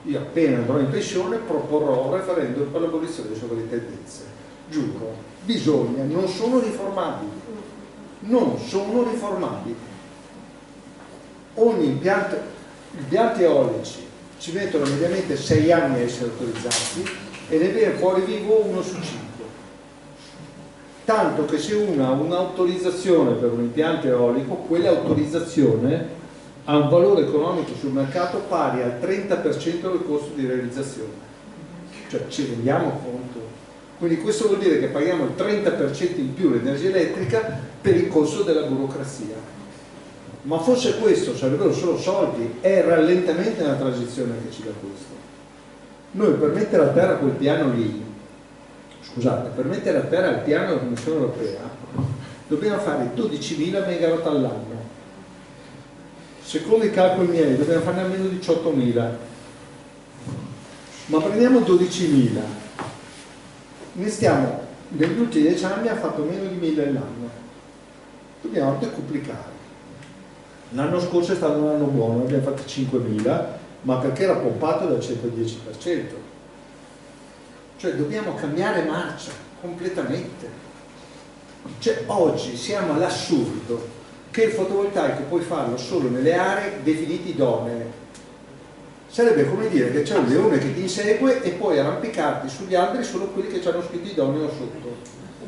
Io appena andrò in pensione proporrò un referendum per l'abolizione delle sovrintendenze. Giuro, bisogna, non sono riformabili. Non sono riformabili. Ogni impianti eolici ci mettono mediamente 6 anni a essere autorizzati e ne viene fuori vivo 1 su 5. Tanto che se uno ha un'autorizzazione per un impianto eolico, quell'autorizzazione ha un valore economico sul mercato pari al 30% del costo di realizzazione. Cioè ci rendiamo conto? Quindi questo vuol dire che paghiamo il 30% in più l'energia elettrica per il costo della burocrazia. Ma fosse questo, sarebbero solo soldi, è il rallentamento nella transizione che ci dà questo. Noi per mettere a terra quel piano lì, scusate, per mettere a terra il piano della Commissione Europea, dobbiamo fare 12.000 megawatt all'anno. Secondo i calcoli miei dobbiamo farne almeno 18.000. Ma prendiamo 12.000. Ne stiamo, negli ultimi 10 anni ha fatto meno di 1.000 all'anno. Dobbiamo decuplicare. L'anno scorso è stato un anno buono, abbiamo fatto 5.000, ma perché era pompato dal 110%. Cioè dobbiamo cambiare marcia completamente. Cioè oggi siamo all'assurdo che il fotovoltaico puoi farlo solo nelle aree definite idonee. Sarebbe come dire che c'è un leone che ti insegue e puoi arrampicarti sugli alberi solo quelli che ci hanno scritto idoneo sotto.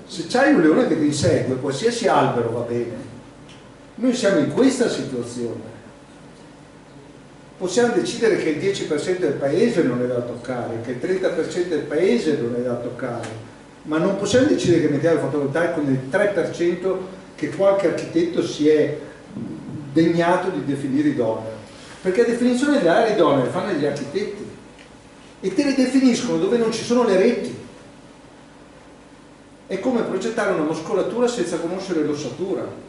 Se c'hai un leone che ti insegue, qualsiasi albero va bene. Noi siamo in questa situazione. Possiamo decidere che il 10% del paese non è da toccare, che il 30% del paese non è da toccare, ma non possiamo decidere che mettiamo il fotovoltaico nel 3% che qualche architetto si è degnato di definire idoneo. Perché la definizione delle aree idonee le fanno gli architetti e te le definiscono dove non ci sono le reti. È come progettare una muscolatura senza conoscere l'ossatura.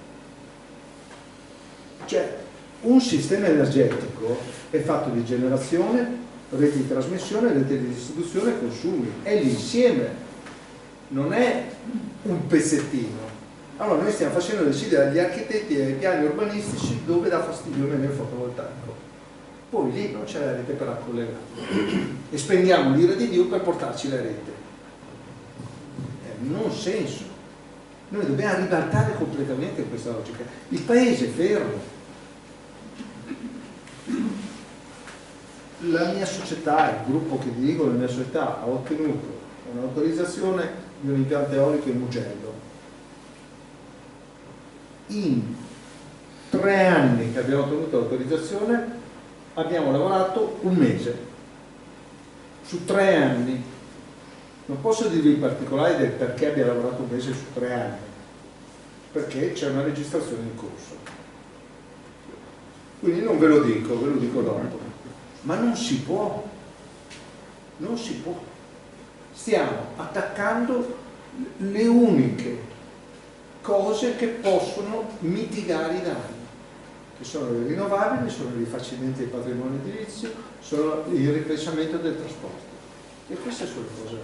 Cioè, un sistema energetico è fatto di generazione, reti di trasmissione, reti di distribuzione e consumi. È l'insieme, non è un pezzettino. Allora noi stiamo facendo decidere agli architetti e ai piani urbanistici dove dà fastidio meno il fotovoltaico. Poi lì non c'è la rete per accollegare. E spendiamo l'ira di Dio per portarci la rete. È un non senso. Noi dobbiamo ribaltare completamente questa logica. Il paese è fermo. La mia società, il gruppo che dirigo la mia società, ha ottenuto un'autorizzazione di un impianto eolico in Mugello. In 3 anni che abbiamo ottenuto l'autorizzazione abbiamo lavorato un mese. Su 3 anni. Non posso dirvi i particolari del perché abbiamo lavorato un mese su 3 anni, perché c'è una registrazione in corso. Quindi non ve lo dico dopo. Ma non si può. Non si può. Stiamo attaccando le uniche cose che possono mitigare i danni, che sono le rinnovabili, sono il rifacimento dei patrimoni edilizi, sono il ripensamento del trasporto. E queste sono le cose da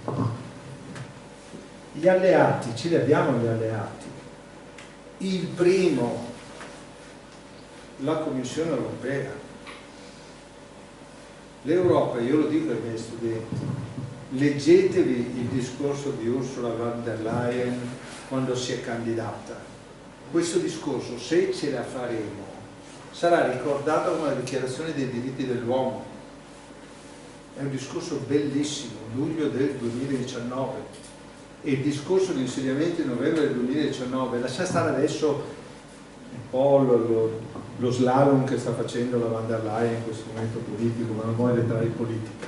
fare. Gli alleati, ce li abbiamo gli alleati. Il primo, la Commissione Europea. L'Europa, io lo dico ai miei studenti, leggetevi il discorso di Ursula von der Leyen quando si è candidata. Questo discorso, se ce la faremo, sarà ricordato come la dichiarazione dei diritti dell'uomo. È un discorso bellissimo, luglio del 2019, e il discorso di insediamento di novembre del 2019. Lascia stare adesso un po' lo slalom che sta facendo la von der Leyen in questo momento politico, ma non voglio entrare in politica.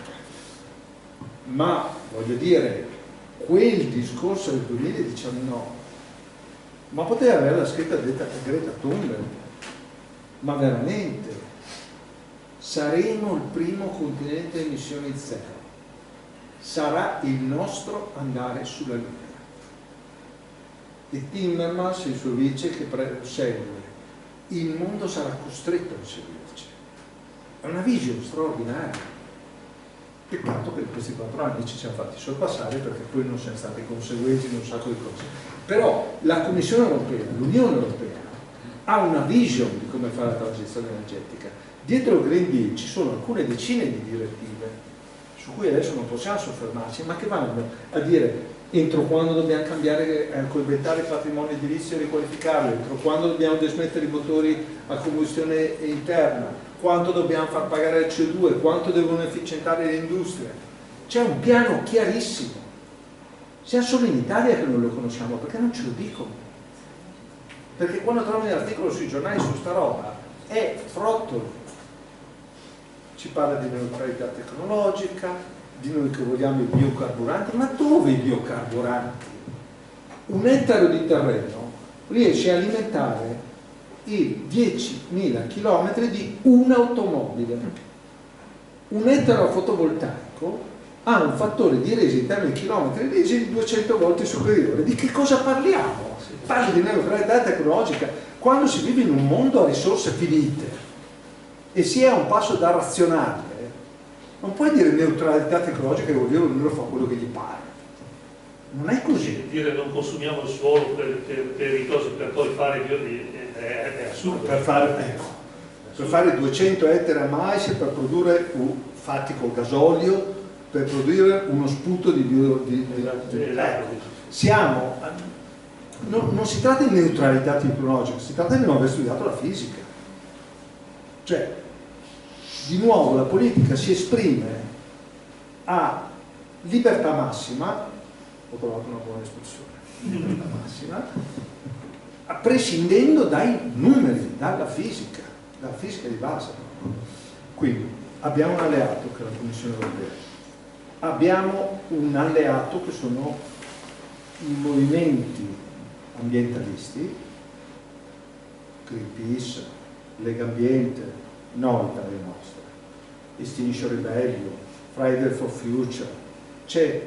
ma voglio dire, quel discorso del 2019, ma poteva averla scritta Greta Thunberg, ma veramente saremo il primo continente a emissioni zero, sarà il nostro andare sulla Luna. E Timmermans, il suo vice, che segue, il mondo sarà costretto a seguirci. È una visione straordinaria. Peccato che in questi 4 anni ci siamo fatti sorpassare, perché poi non siamo stati conseguenti in un sacco di cose. Però la Commissione Europea, l'Unione Europea, ha una vision di come fare la transizione energetica. Dietro il Green Deal ci sono alcune decine di direttive su cui adesso non possiamo soffermarci, ma che vanno a dire entro quando dobbiamo cambiare, coibentare il patrimonio edilizio e riqualificarlo, entro quando dobbiamo dismettere i motori a combustione interna, quanto dobbiamo far pagare il CO2, quanto devono efficientare le industrie. C'è un piano chiarissimo. Siamo solo in Italia che non lo conosciamo, perché non ce lo dicono. Perché quando trovi un articolo sui giornali su sta roba è frottolo. Ci parla di neutralità tecnologica, di noi che vogliamo i biocarburanti, ma dove i biocarburanti? Un ettaro di terreno riesce a alimentare i 10.000 chilometri di un'automobile. Un ettaro fotovoltaico ha un fattore di resa in termini di chilometri resi di 200 volte superiore. Di che cosa parliamo? Parli di neutralità tecnologica quando si vive in un mondo a risorse finite e si è a un passo da razionale. Non puoi dire neutralità tecnologica e vuol dire che ognuno fa quello che gli pare. Non è così. Dire non consumiamo il suolo per i cosi, per poi fare è assurdo. Per fare 200 ettari a mais, per produrre fatti col gasolio, per produrre uno sputo di siamo. Non si tratta di neutralità tecnologica, si tratta di non aver studiato la fisica. Cioè, di nuovo la politica si esprime a libertà massima, ho trovato una buona espressione, libertà massima, prescindendo dai numeri, dalla fisica di base. Quindi abbiamo un alleato che è la Commissione Europea, abbiamo un alleato che sono i movimenti ambientalisti, Greenpeace, Lega Ambiente, no Italia Nostra, Extinction Rebellion, Friday for Future. Cioè,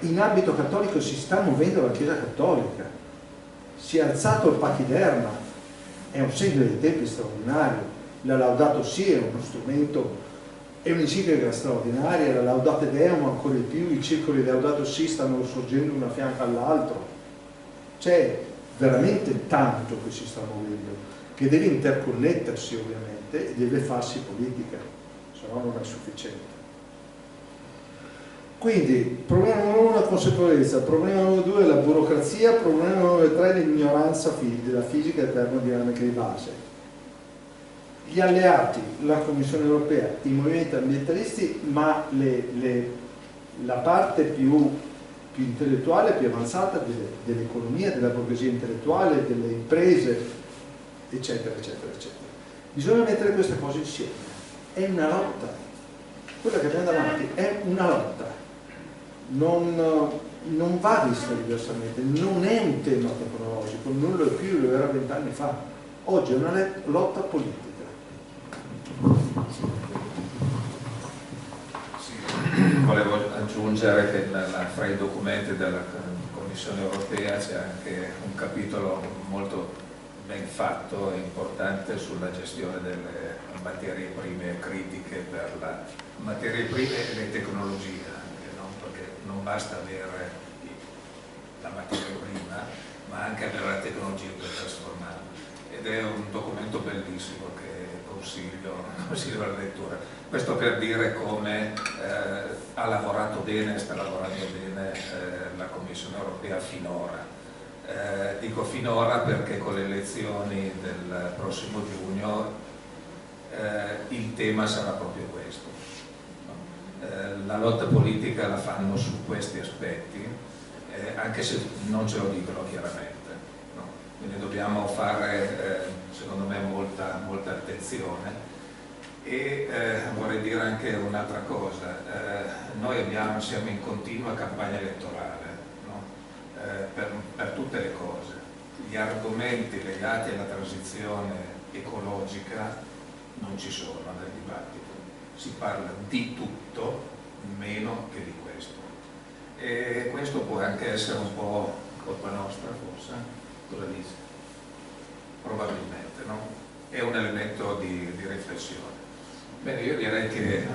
in ambito cattolico si sta muovendo la Chiesa Cattolica, si è alzato il pachiderma, è un segno dei tempi straordinario. La Laudato Si è uno strumento, è un'enciclica straordinaria, la Laudate Deum ancora di più, i circoli di Laudato Si stanno sorgendo una fianca all'altro. C'è veramente tanto che si sta muovendo, che deve interconnettersi ovviamente e deve farsi politica, se no non è sufficiente. Quindi, problema numero 1 la consapevolezza, problema numero 2 la burocrazia, problema numero 3 l'ignoranza della fisica e termodinamica di base. Gli alleati, la Commissione Europea, i movimenti ambientalisti, ma la parte più intellettuale, più avanzata dell'economia, della borghesia intellettuale, delle imprese, eccetera, eccetera, eccetera. Bisogna mettere queste cose insieme. È una lotta. Quella che abbiamo davanti è una lotta. Non va vista diversamente, non è un tema tecnologico, non lo è più, lo era 20 anni fa. Oggi è una lotta politica. Sì, volevo aggiungere che fra i documenti della Commissione Europea c'è anche un capitolo molto ben fatto e importante sulla gestione delle materie prime critiche per la materie prime e le tecnologie, anche, no? Perché non basta avere la materia prima, ma anche avere la tecnologia per trasformarla. Ed è un documento bellissimo che consiglio la lettura. Questo per dire come ha lavorato bene, sta lavorando bene la Commissione Europea finora. Dico finora perché con le elezioni del prossimo giugno il tema sarà proprio questo. La lotta politica la fanno su questi aspetti, anche se non ce lo dicono chiaramente. Quindi dobbiamo fare, secondo me, molta attenzione E vorrei dire anche un'altra cosa, noi siamo in continua campagna elettorale, no? Per tutte le cose. Gli argomenti legati alla transizione ecologica non ci sono nel dibattito, si parla di tutto meno che di questo, e questo può anche essere un po' colpa nostra, forse, cosa dici? Probabilmente, no? È un elemento di riflessione. Bene, io direi che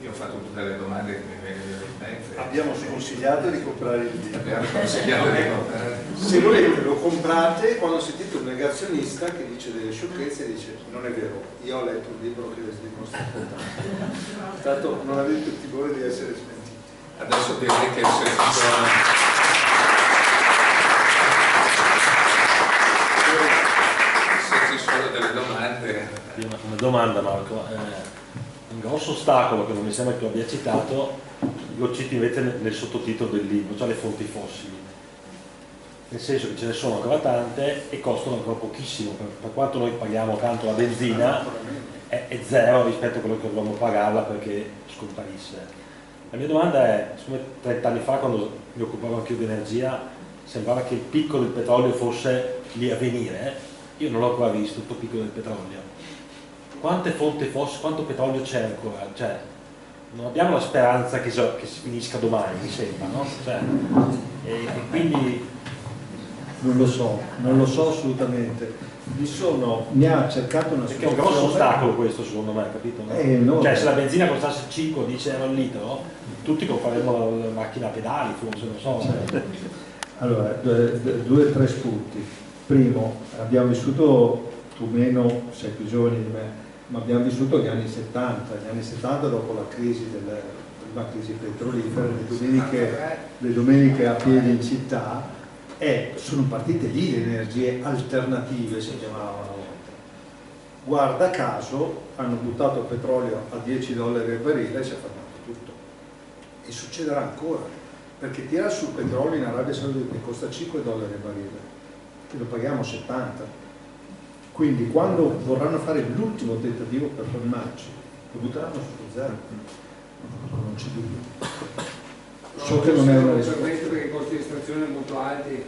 io ho fatto tutte le domande che mi vengono in mente. Abbiamo sconsigliato di comprare il libro. Abbiamo consigliato di comprare. Se volete lo comprate quando sentite un negazionista che dice delle sciocchezze e dice non è vero, io ho letto un libro che vi dimostra il contrario. Tanto non avete il timore di essere smentiti. Adesso direi che se ci sono delle domande. Una domanda, Marco. Un grosso ostacolo che non mi sembra che tu abbia citato, lo citi invece nel sottotitolo del libro, cioè le fonti fossili. Nel senso che ce ne sono ancora tante e costano ancora pochissimo, per quanto noi paghiamo tanto la benzina, è zero rispetto a quello che dovremmo pagarla perché scomparisse. La mia domanda è, siccome 30 anni fa, quando mi occupavo anche io di energia, sembrava che il picco del petrolio fosse lì a venire, io non l'ho ancora visto, il picco del petrolio. Quante fonti fossili, quanto petrolio c'è ancora? Cioè, non abbiamo la speranza che si finisca domani, mi sembra, no? Cioè, e quindi non lo so assolutamente. Mi ha cercato una perché è un grosso ostacolo questo, secondo me, capito? No? Cioè, se la benzina costasse 5-10 euro al litro, tutti compareremo la macchina a pedali, forse, non so. Allora, 2 o 3 spunti. Primo, abbiamo vissuto, tu meno, sei più giovane di me, ma abbiamo vissuto gli anni 70. Gli anni 70 dopo la crisi prima crisi petrolifera, le domeniche a piedi in città, sono partite lì le energie alternative, si chiamavano. Guarda caso hanno buttato il petrolio a $10 al barile e si è fermato tutto. E succederà ancora, perché tirare sul petrolio in Arabia Saudita costa $5 al barile e lo paghiamo 70. Quindi quando vorranno fare l'ultimo tentativo per fermarci, lo butteranno su zero. Non c'è dubbio. So che non è una risposta. Perché i costi di estrazione sono molto alti.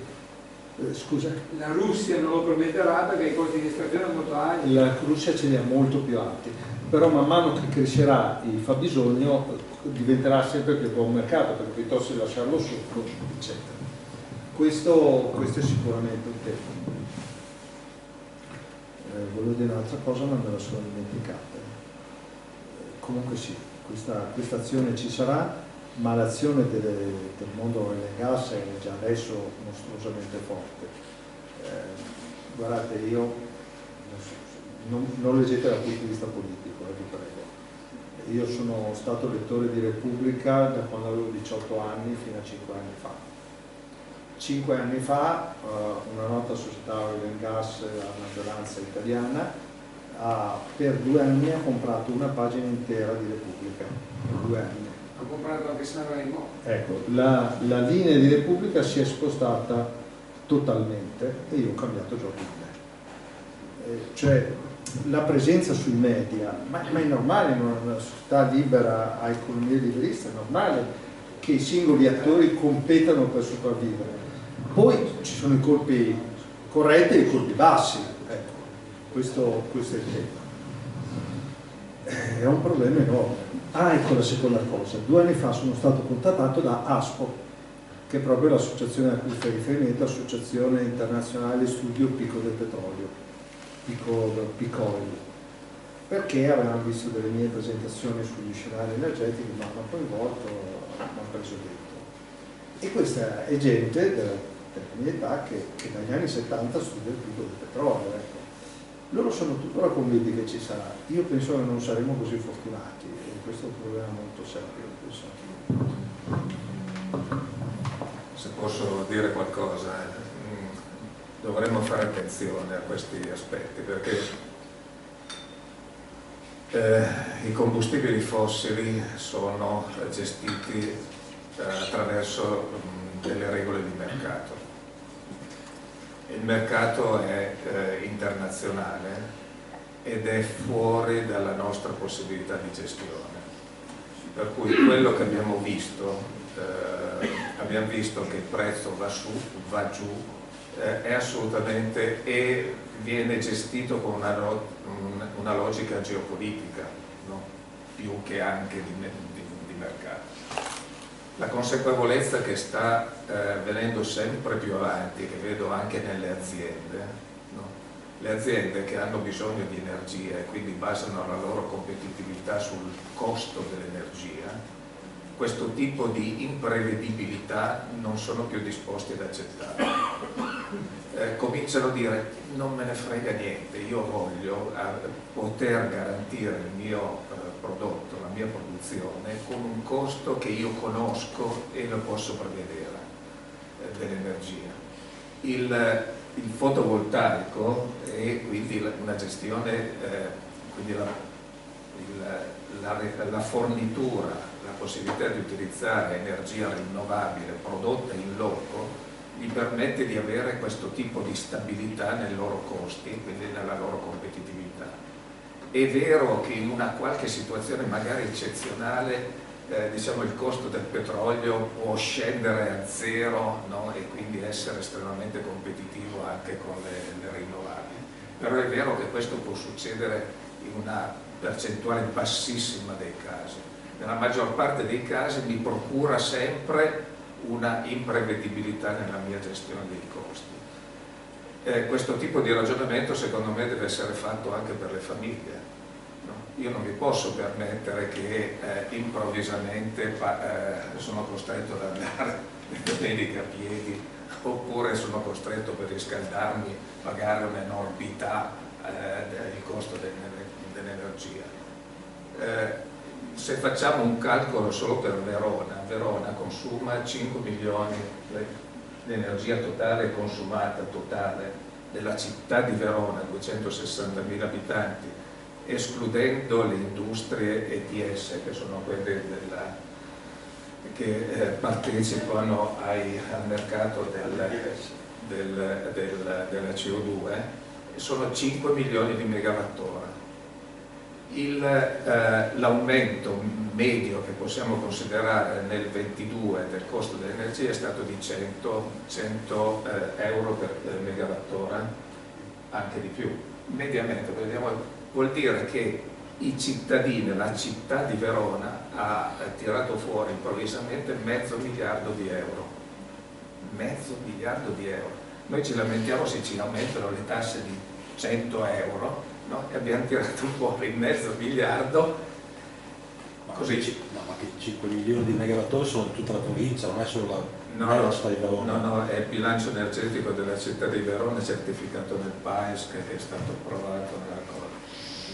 Scusa? La Russia non lo permetterà perché i costi di estrazione sono molto alti. La Russia ce li ha molto più alti, però man mano che crescerà il fabbisogno diventerà sempre più buon mercato, perché piuttosto di lasciarlo sotto, eccetera. Questo è sicuramente un tema. Volevo dire un'altra cosa ma me la sono dimenticata. Comunque sì, questa azione ci sarà, ma l'azione del mondo oil and gas è già adesso mostruosamente forte. Guardate, io non leggete dal punto di vista politico, vi prego. Io sono stato lettore di Repubblica da quando avevo 18 anni fino a 5 anni fa. 5 anni fa una nota società oil and gas a maggioranza italiana per 2 anni ha comprato una pagina intera di Repubblica. 2 anni. Ha comprato anche Sanremo. Ecco, la linea di Repubblica si è spostata totalmente e io ho cambiato giornale. Cioè la presenza sui media, ma è normale in una società libera a economia liberista, è normale che i singoli attori competano per sopravvivere. Poi ci sono i colpi corretti e i colpi bassi, ecco, questo è il tema. È un problema enorme. Ecco la seconda cosa. 2 anni fa sono stato contattato da ASPO, che è proprio l'associazione a cui fai riferimento, Associazione Internazionale Studio Picco del Petrolio, PICOIL, perché avevano visto delle mie presentazioni sugli scenari energetici, mi hanno coinvolto, mi hanno preso dentro. E questa è gente della mia età che dagli anni 70 studia il picco del petrolio. Ecco. Loro sono tuttora convinti che ci sarà. Io penso che non saremo così fortunati e questo è un problema molto serio. Se posso dire qualcosa, dovremmo fare attenzione a questi aspetti perché i combustibili fossili sono gestiti attraverso delle regole di mercato. Il mercato è internazionale ed è fuori dalla nostra possibilità di gestione. Per cui quello che abbiamo visto che il prezzo va su, va giù, è assolutamente, e viene gestito con una logica geopolitica, no? Più che anche di mercato. La consapevolezza che sta venendo sempre più avanti, che vedo anche nelle aziende, no? Le aziende che hanno bisogno di energia e quindi basano la loro competitività sul costo dell'energia, questo tipo di imprevedibilità non sono più disposti ad accettare. Cominciano a dire: non me ne frega niente, io voglio poter garantire il mio prodotto, la mia produzione con un costo che io conosco e lo posso prevedere dell'energia. Il fotovoltaico e quindi una gestione, quindi la fornitura, la possibilità di utilizzare energia rinnovabile prodotta in loco, gli permette di avere questo tipo di stabilità nei loro costi, quindi nella loro competitività. È vero che in una qualche situazione magari eccezionale, diciamo, il costo del petrolio può scendere a zero, no? E quindi essere estremamente competitivo anche con le rinnovabili. Però è vero che questo può succedere in una percentuale bassissima dei casi. Nella maggior parte dei casi mi procura sempre una imprevedibilità nella mia gestione dei costi. Questo tipo di ragionamento secondo me deve essere fatto anche per le famiglie, no? Io non mi posso permettere che improvvisamente sono costretto ad andare domenica a piedi, oppure sono costretto per riscaldarmi a pagare un'enormità del costo dell'energia. Se facciamo un calcolo solo per Verona consuma 5 milioni di energia totale consumata, totale, della città di Verona, 260.000 abitanti, escludendo le industrie ETS, che sono quelle che partecipano al mercato della CO2, sono 5 milioni di megawattora. L'aumento medio che possiamo considerare nel 22 del costo dell'energia è stato di 100 euro per megawattora, anche di più. Mediamente, vuol dire che i cittadini, la città di Verona ha tirato fuori improvvisamente $500 miliardi. $500 miliardi. Noi ci lamentiamo se ci aumentano le tasse di 100 euro, no? E abbiamo tirato fuori $500 miliardi. Così. No, ma che 5 milioni di megawattora sono in tutta la provincia, non è solo la città di Verona. No, è il bilancio energetico della città di Verona certificato nel PAES, che è stato approvato nella cosa,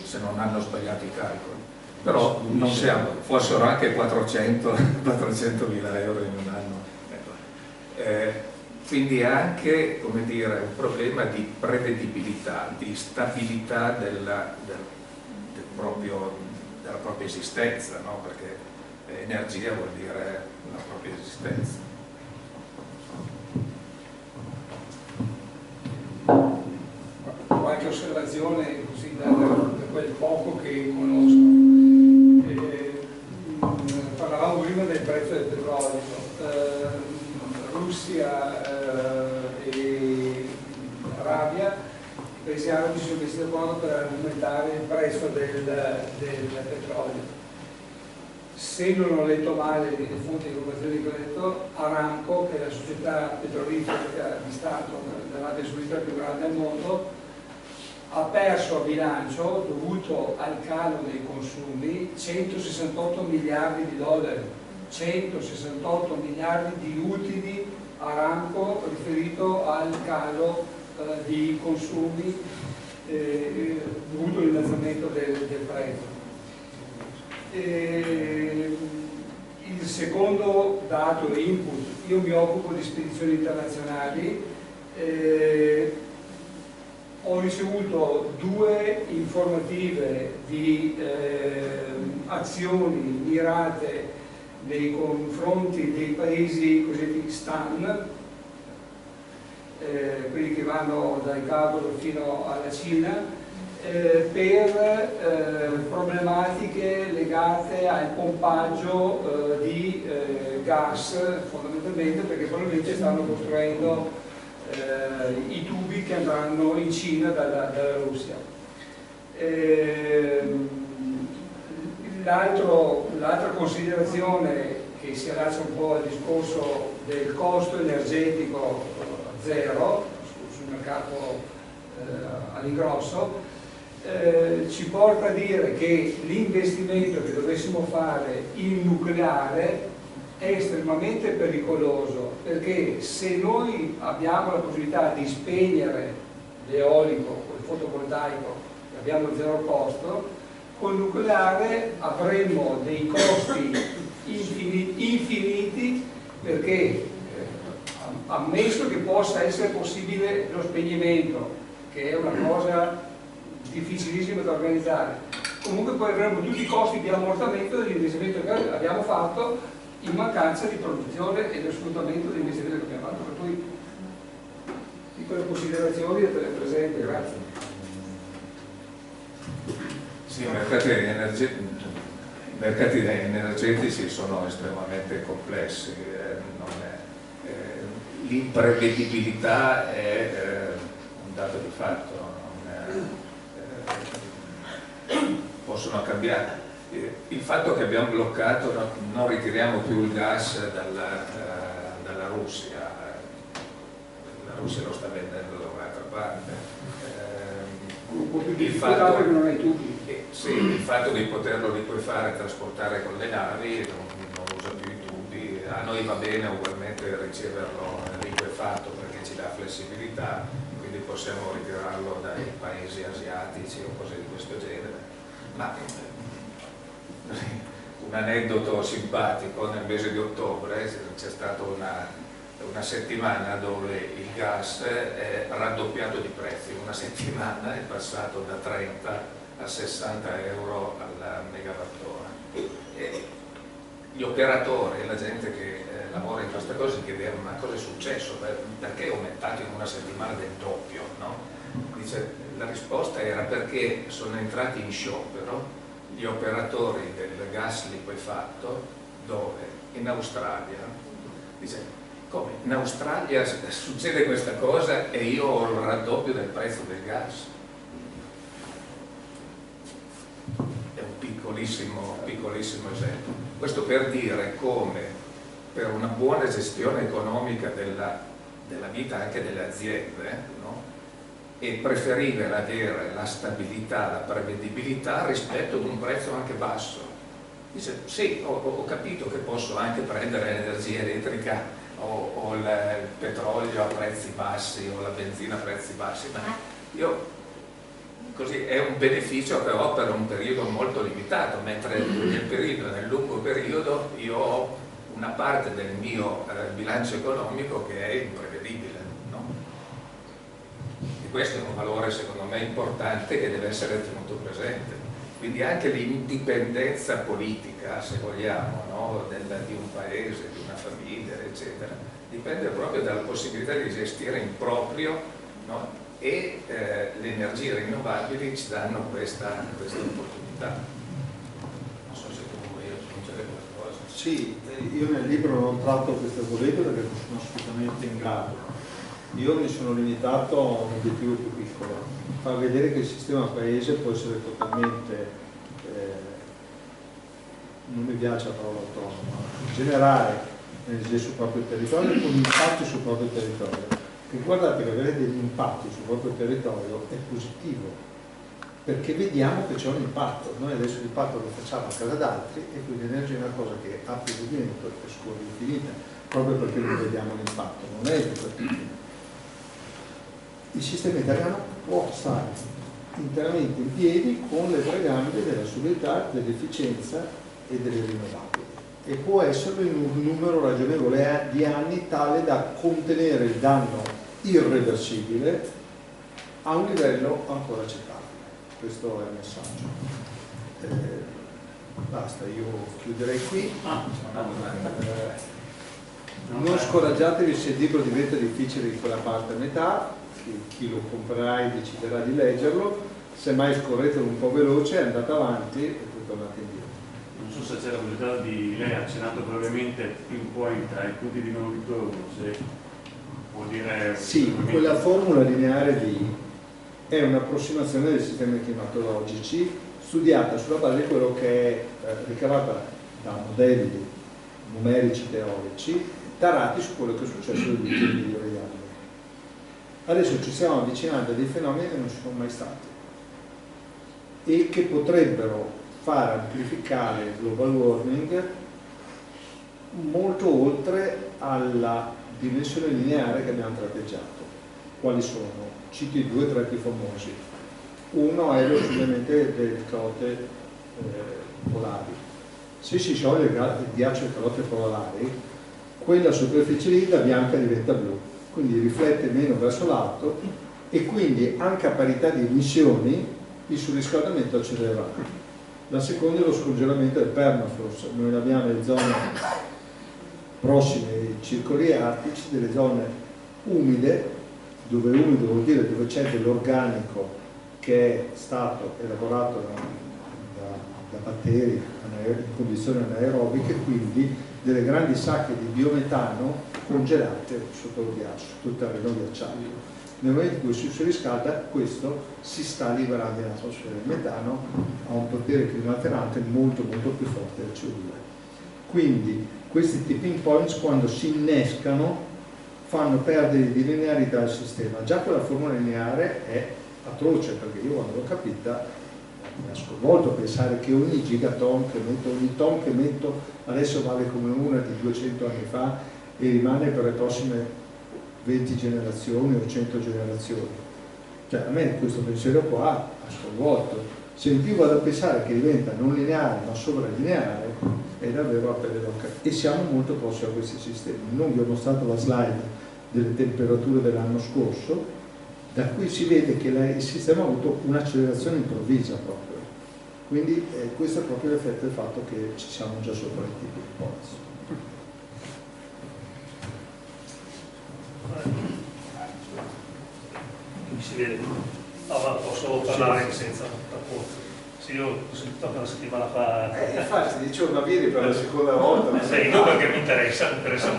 se non hanno sbagliato i calcoli. Però non siamo, fossero anche 400.000 euro in un anno. Quindi è anche, come dire, un problema di prevedibilità, di stabilità della propria esistenza, no? Perché energia vuol dire la propria esistenza. Qualche osservazione così da quel poco che conosco. Parlavamo prima del prezzo del petrolio. Russia e Arabia, i paesi arabi si sono messi d'accordo per aumentare il prezzo del petrolio. Se non ho letto male le fonti di informazioni che ho letto, Aramco, che è la società petrolifera di Stato dell'Arabia Saudita più grande al mondo, ha perso a bilancio, dovuto al calo dei consumi, $168 miliardi, 168 miliardi di utili Aramco riferito al calo di consumi dovuto all'innalzamento del prezzo. Il secondo dato input, io mi occupo di spedizioni internazionali, ho ricevuto 2 informative di azioni mirate nei confronti dei paesi cosiddetti STAN, quelli che vanno dal Caucaso fino alla Cina, per problematiche legate al pompaggio di gas, fondamentalmente perché probabilmente stanno costruendo i tubi che andranno in Cina dalla Russia. L'altra considerazione che si allaccia un po' al discorso del costo energetico zero sul mercato all'ingrosso, ci porta a dire che l'investimento che dovessimo fare in nucleare è estremamente pericoloso, perché se noi abbiamo la possibilità di spegnere l'eolico o il fotovoltaico e abbiamo zero costo, col nucleare avremmo dei costi infiniti perché ammesso che possa essere possibile lo spegnimento, che è una cosa difficilissima da organizzare, comunque poi avremo tutti i costi di ammortamento dell'investimento che abbiamo fatto in mancanza di produzione e di sfruttamento dell'investimento che abbiamo fatto. Per cui piccole considerazioni da tenere presente. Grazie. Sì, i mercati energetici sono estremamente complessi, l'imprevedibilità è un dato di fatto, possono cambiare. Il fatto che abbiamo bloccato, non ritiriamo più il gas dalla Russia, la Russia lo sta vendendo da un'altra parte. Il fatto, il fatto di poterlo liquefare e trasportare con le navi non usa più i tubi, a noi va bene ugualmente riceverlo liquefatto perché ci dà flessibilità, quindi possiamo ritirarlo dai paesi asiatici o cose di questo genere. Ma un aneddoto simpatico: nel mese di ottobre c'è stata una settimana dove il gas è raddoppiato di prezzi, una settimana è passato da 30 a 60 euro al megawattora. E gli operatori e la gente che lavora in queste cose chiedevano: ma cosa è successo? Perché è aumentato in una settimana del doppio? No? Dice, la risposta era perché sono entrati in sciopero gli operatori del gas liquefatto. Dove? In Australia. Dice, come? In Australia succede questa cosa e io ho il raddoppio del prezzo del gas? È un piccolissimo esempio. Questo per dire come per una buona gestione economica della vita anche delle aziende, no? È preferibile avere la stabilità, la prevedibilità rispetto ad un prezzo anche basso. Dice, sì, ho capito che posso anche prendere l'energia elettrica o il petrolio a prezzi bassi o la benzina a prezzi bassi, ma io così è un beneficio però per un periodo molto limitato, mentre nel lungo periodo io ho una parte del mio bilancio economico che è imprevedibile, no? E questo è un valore secondo me importante che deve essere tenuto presente. Quindi anche l'indipendenza politica, se vogliamo, no? di un paese, di una famiglia, eccetera, dipende proprio dalla possibilità di gestire in proprio, no? E le energie rinnovabili ci danno questa opportunità. Non so se tu vuoi aggiungere qualcosa. Sì, io nel libro non tratto questo argomento perché non sono assolutamente in grado. Io mi sono limitato a un obiettivo più piccolo, far vedere che il sistema paese può essere totalmente, non mi piace la parola autonomo, generare energia sul proprio territorio con impatti sul proprio territorio. E guardate che avere degli impatti sul proprio territorio è positivo, perché vediamo che c'è un impatto. Noi adesso l'impatto lo facciamo a casa d'altri e quindi l'energia è una cosa che ha più movimento e scorre infinita, proprio perché non vediamo l'impatto, non è educativo. Il sistema italiano può stare interamente in piedi con le tre gambe della solidarietà, dell'efficienza e delle rinnovabili, e può esserlo in un numero ragionevole di anni tale da contenere il danno irreversibile a un livello ancora accettabile. Questo è il messaggio. Basta, io chiuderei qui. Non scoraggiatevi se il libro diventa difficile in quella parte a metà, chi lo comprerà e deciderà di leggerlo. semmai scorretelo un po' veloce, andate avanti e poi tornate indietro. Non so se c'è la possibilità di, lei ha accennato brevemente pinpoint ai punti di non ritorno, se vuol dire... Sì, quella formula lineare lì è un'approssimazione dei sistemi climatologici studiata sulla base di quello che è ricavata da modelli numerici teorici tarati su quello che è successo negli ultimi milioni di anni. Adesso ci stiamo avvicinando a dei fenomeni che non ci sono mai stati e che potrebbero far amplificare il global warming molto oltre alla dimensione lineare che abbiamo tratteggiato. Quali sono? Cito i due tra i più famosi. Uno è lo scioglimento delle calotte polari. Se si scioglie il ghiaccio delle calotte polari, quella superficie lì da bianca diventa blu, quindi riflette meno verso l'alto e quindi anche a parità di emissioni il surriscaldamento accelererà. La seconda è lo scongelamento del permafrost. Noi abbiamo nelle zone prossime ai circoli artici, delle zone umide, dove umido vuol dire dove c'è dell'organico che è stato elaborato da batteri in condizioni anaerobiche, quindi delle grandi sacche di biometano congelate sotto il ghiaccio, sotto il terreno ghiacciato. Nel momento in cui si surriscalda, questo si sta liberando in atmosfera. Il metano ha un potere climalterante molto più forte del CO2. Quindi questi tipping points, quando si innescano, fanno perdere di linearità al sistema. Già quella formula lineare è atroce, perché io quando l'ho capita mi ha sconvolto pensare che ogni gigaton che metto, ogni ton che metto adesso vale come una di 200 anni fa e rimane per le prossime 20 generazioni o 100 generazioni. Cioè, a me questo pensiero qua ha sconvolto. Se in più vado a pensare che diventa non lineare ma sovralineare, è davvero a pelle d'oca. E siamo molto prossimi a questi sistemi. Non vi ho mostrato la slide delle temperature dell'anno scorso, da cui si vede che il sistema ha avuto un'accelerazione improvvisa proprio. Quindi questo è proprio l'effetto del fatto che ci siamo già sopra i tipi di points. Mi si vede? No, ma posso parlare senza rapporto. Sì, io ho sentito una settimana fa. Infatti dicevo, ma vieni per la seconda volta. Sì, no, perché mi interessa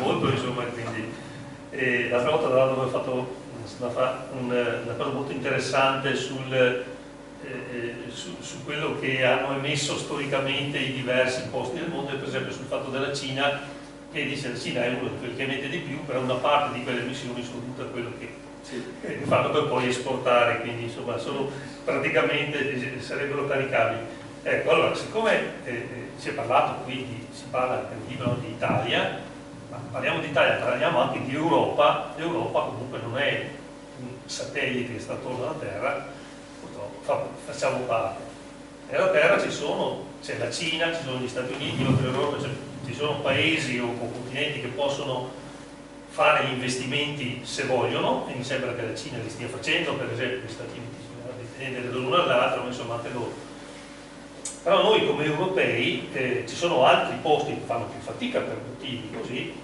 molto, insomma, quindi. L'altra volta tra l'altro ho fatto una cosa molto interessante su quello che hanno emesso storicamente i diversi posti del mondo, per esempio sul fatto della Cina, che dice che la Cina è uno di quelli che emette di più, però una parte di quelle emissioni sono tutte quello che fanno per poi esportare, quindi insomma sono praticamente sarebbero caricabili. Ecco, allora, siccome si è parlato qui, si parla nel libro di Italia, ma parliamo di Italia, parliamo anche di Europa. L'Europa comunque non è un satellite che sta attorno alla Terra, purtroppo facciamo parte. Nella Terra c'è la Cina, ci sono gli Stati Uniti, oltre all'Europa ci sono paesi o continenti che possono fare gli investimenti se vogliono, e mi sembra che la Cina li stia facendo, per esempio gli Stati Uniti dipende dall'uno all'altro, ma insomma anche loro. Però noi come europei, ci sono altri posti che fanno più fatica per motivi così,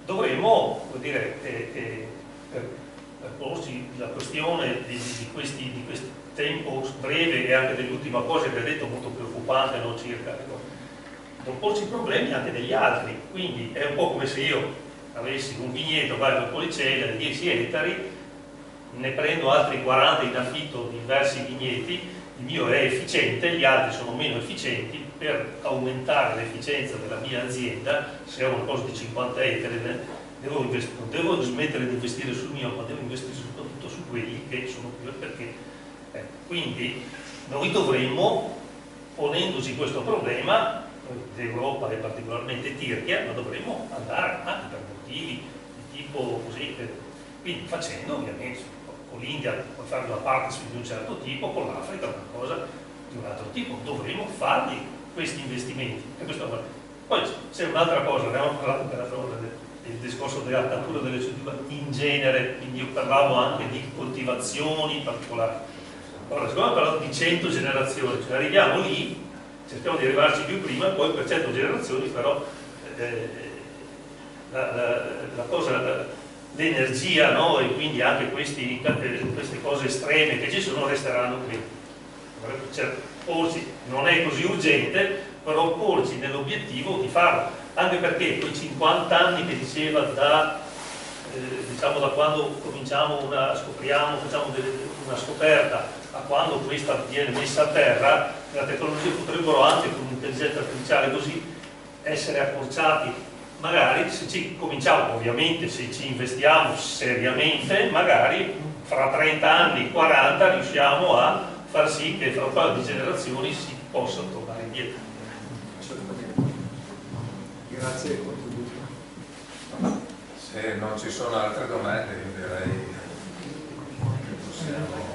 dovremmo, vuol dire, per porsi la questione di questo tempo breve e anche dell'ultima cosa che ha detto molto preoccupante, no, circa, non porsi i problemi anche degli altri. Quindi è un po' come se io avessi un vigneto, vado al Policella di 10 ettari, ne prendo altri 40 in affitto di diversi vigneti, il mio è efficiente, gli altri sono meno efficienti. Per aumentare l'efficienza della mia azienda, se ho una cosa di 50 ettari, non devo smettere di investire sul mio, ma devo investire soprattutto su quelli che sono più, perché quindi noi dovremmo, ponendoci questo problema, l'Europa è particolarmente tirchia, ma dovremmo andare anche per motivi di tipo così, quindi facendo ovviamente con l'India puoi fare una parte di un certo tipo, con l'Africa una cosa di un altro tipo, dovremmo farli questi investimenti. Poi c'è un'altra cosa, abbiamo parlato per l'altra volta del discorso della natura delle strutture in genere, quindi io parlavo anche di coltivazioni particolari. Allora, siccome ho parlato di 100 generazioni, cioè arriviamo lì, cerchiamo di arrivarci più prima, poi per 100 generazioni però la cosa, l'energia, no? E quindi anche queste cose estreme che ci sono resteranno qui. porci, non è così urgente, però porci nell'obiettivo di farlo, anche perché quei 50 anni che diceva diciamo da quando scopriamo, facciamo una scoperta a quando questa viene messa a terra, la tecnologia potrebbero anche con l'intelligenza artificiale così essere accorciati. Magari se ci cominciamo, ovviamente se ci investiamo seriamente, magari fra 30 anni, 40 riusciamo a far sì che fra un paio di generazioni si possa tornare indietro. Grazie al contributo. Se non ci sono altre domande, io direi che possiamo.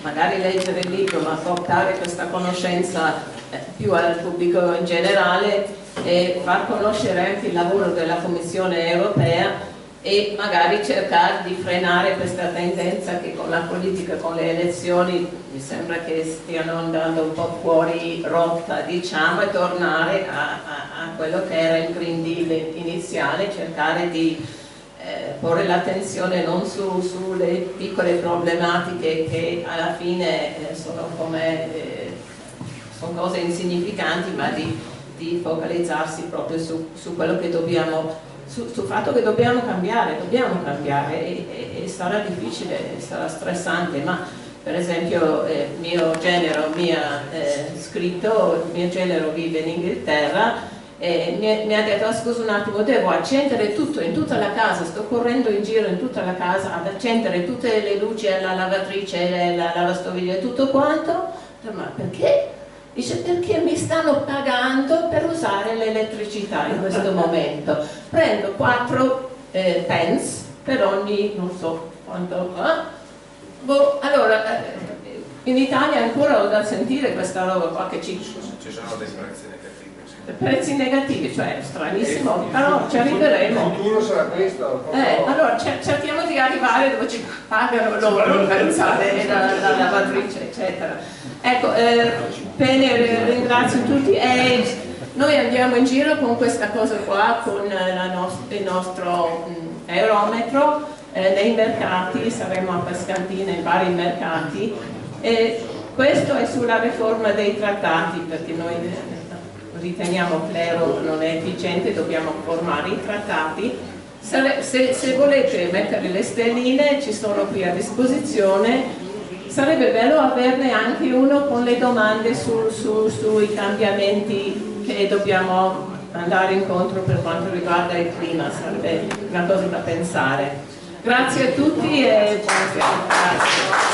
Magari leggere il libro, ma portare questa conoscenza più al pubblico in generale e far conoscere anche il lavoro della Commissione europea e magari cercare di frenare questa tendenza che con la politica, con le elezioni mi sembra che stiano andando un po' fuori rotta, diciamo, e tornare a quello che era il Green Deal iniziale, cercare di porre l'attenzione non sulle piccole problematiche che alla fine sono cose insignificanti, ma di focalizzarsi proprio su quello che dobbiamo, sul fatto che dobbiamo cambiare e sarà difficile, sarà stressante, ma per esempio mio genero mi ha scritto, mio genero vive in Inghilterra, mi ha detto: scusa un attimo, devo accendere tutto in tutta la casa, sto correndo in giro in tutta la casa ad accendere tutte le luci, la lavatrice, la lavastoviglie e tutto quanto. Ma perché? Dice: perché mi stanno pagando per usare l'elettricità in questo momento, prendo 4 pence per ogni non so quanto. Allora in Italia ancora ho da sentire questa roba qua che ci sono dei prezzi negativi. Prezzi negativi, cioè stranissimo, però ci arriveremo. Il futuro sarà questo. Allora cerchiamo di arrivare dove ci pagano loro per usare la lavatrice, eccetera. Ecco, bene, ringrazio tutti e noi andiamo in giro con questa cosa qua, con il nostro eurometro nei mercati, saremo a Pescantina in vari mercati e questo è sulla riforma dei trattati, perché noi riteniamo che l'euro non è efficiente, dobbiamo formare i trattati. Se volete mettere le stelline ci sono qui a disposizione. Sarebbe bello averne anche uno con le domande sui cambiamenti che dobbiamo andare incontro per quanto riguarda il clima, sarebbe una cosa da pensare. Grazie a tutti e buona serata.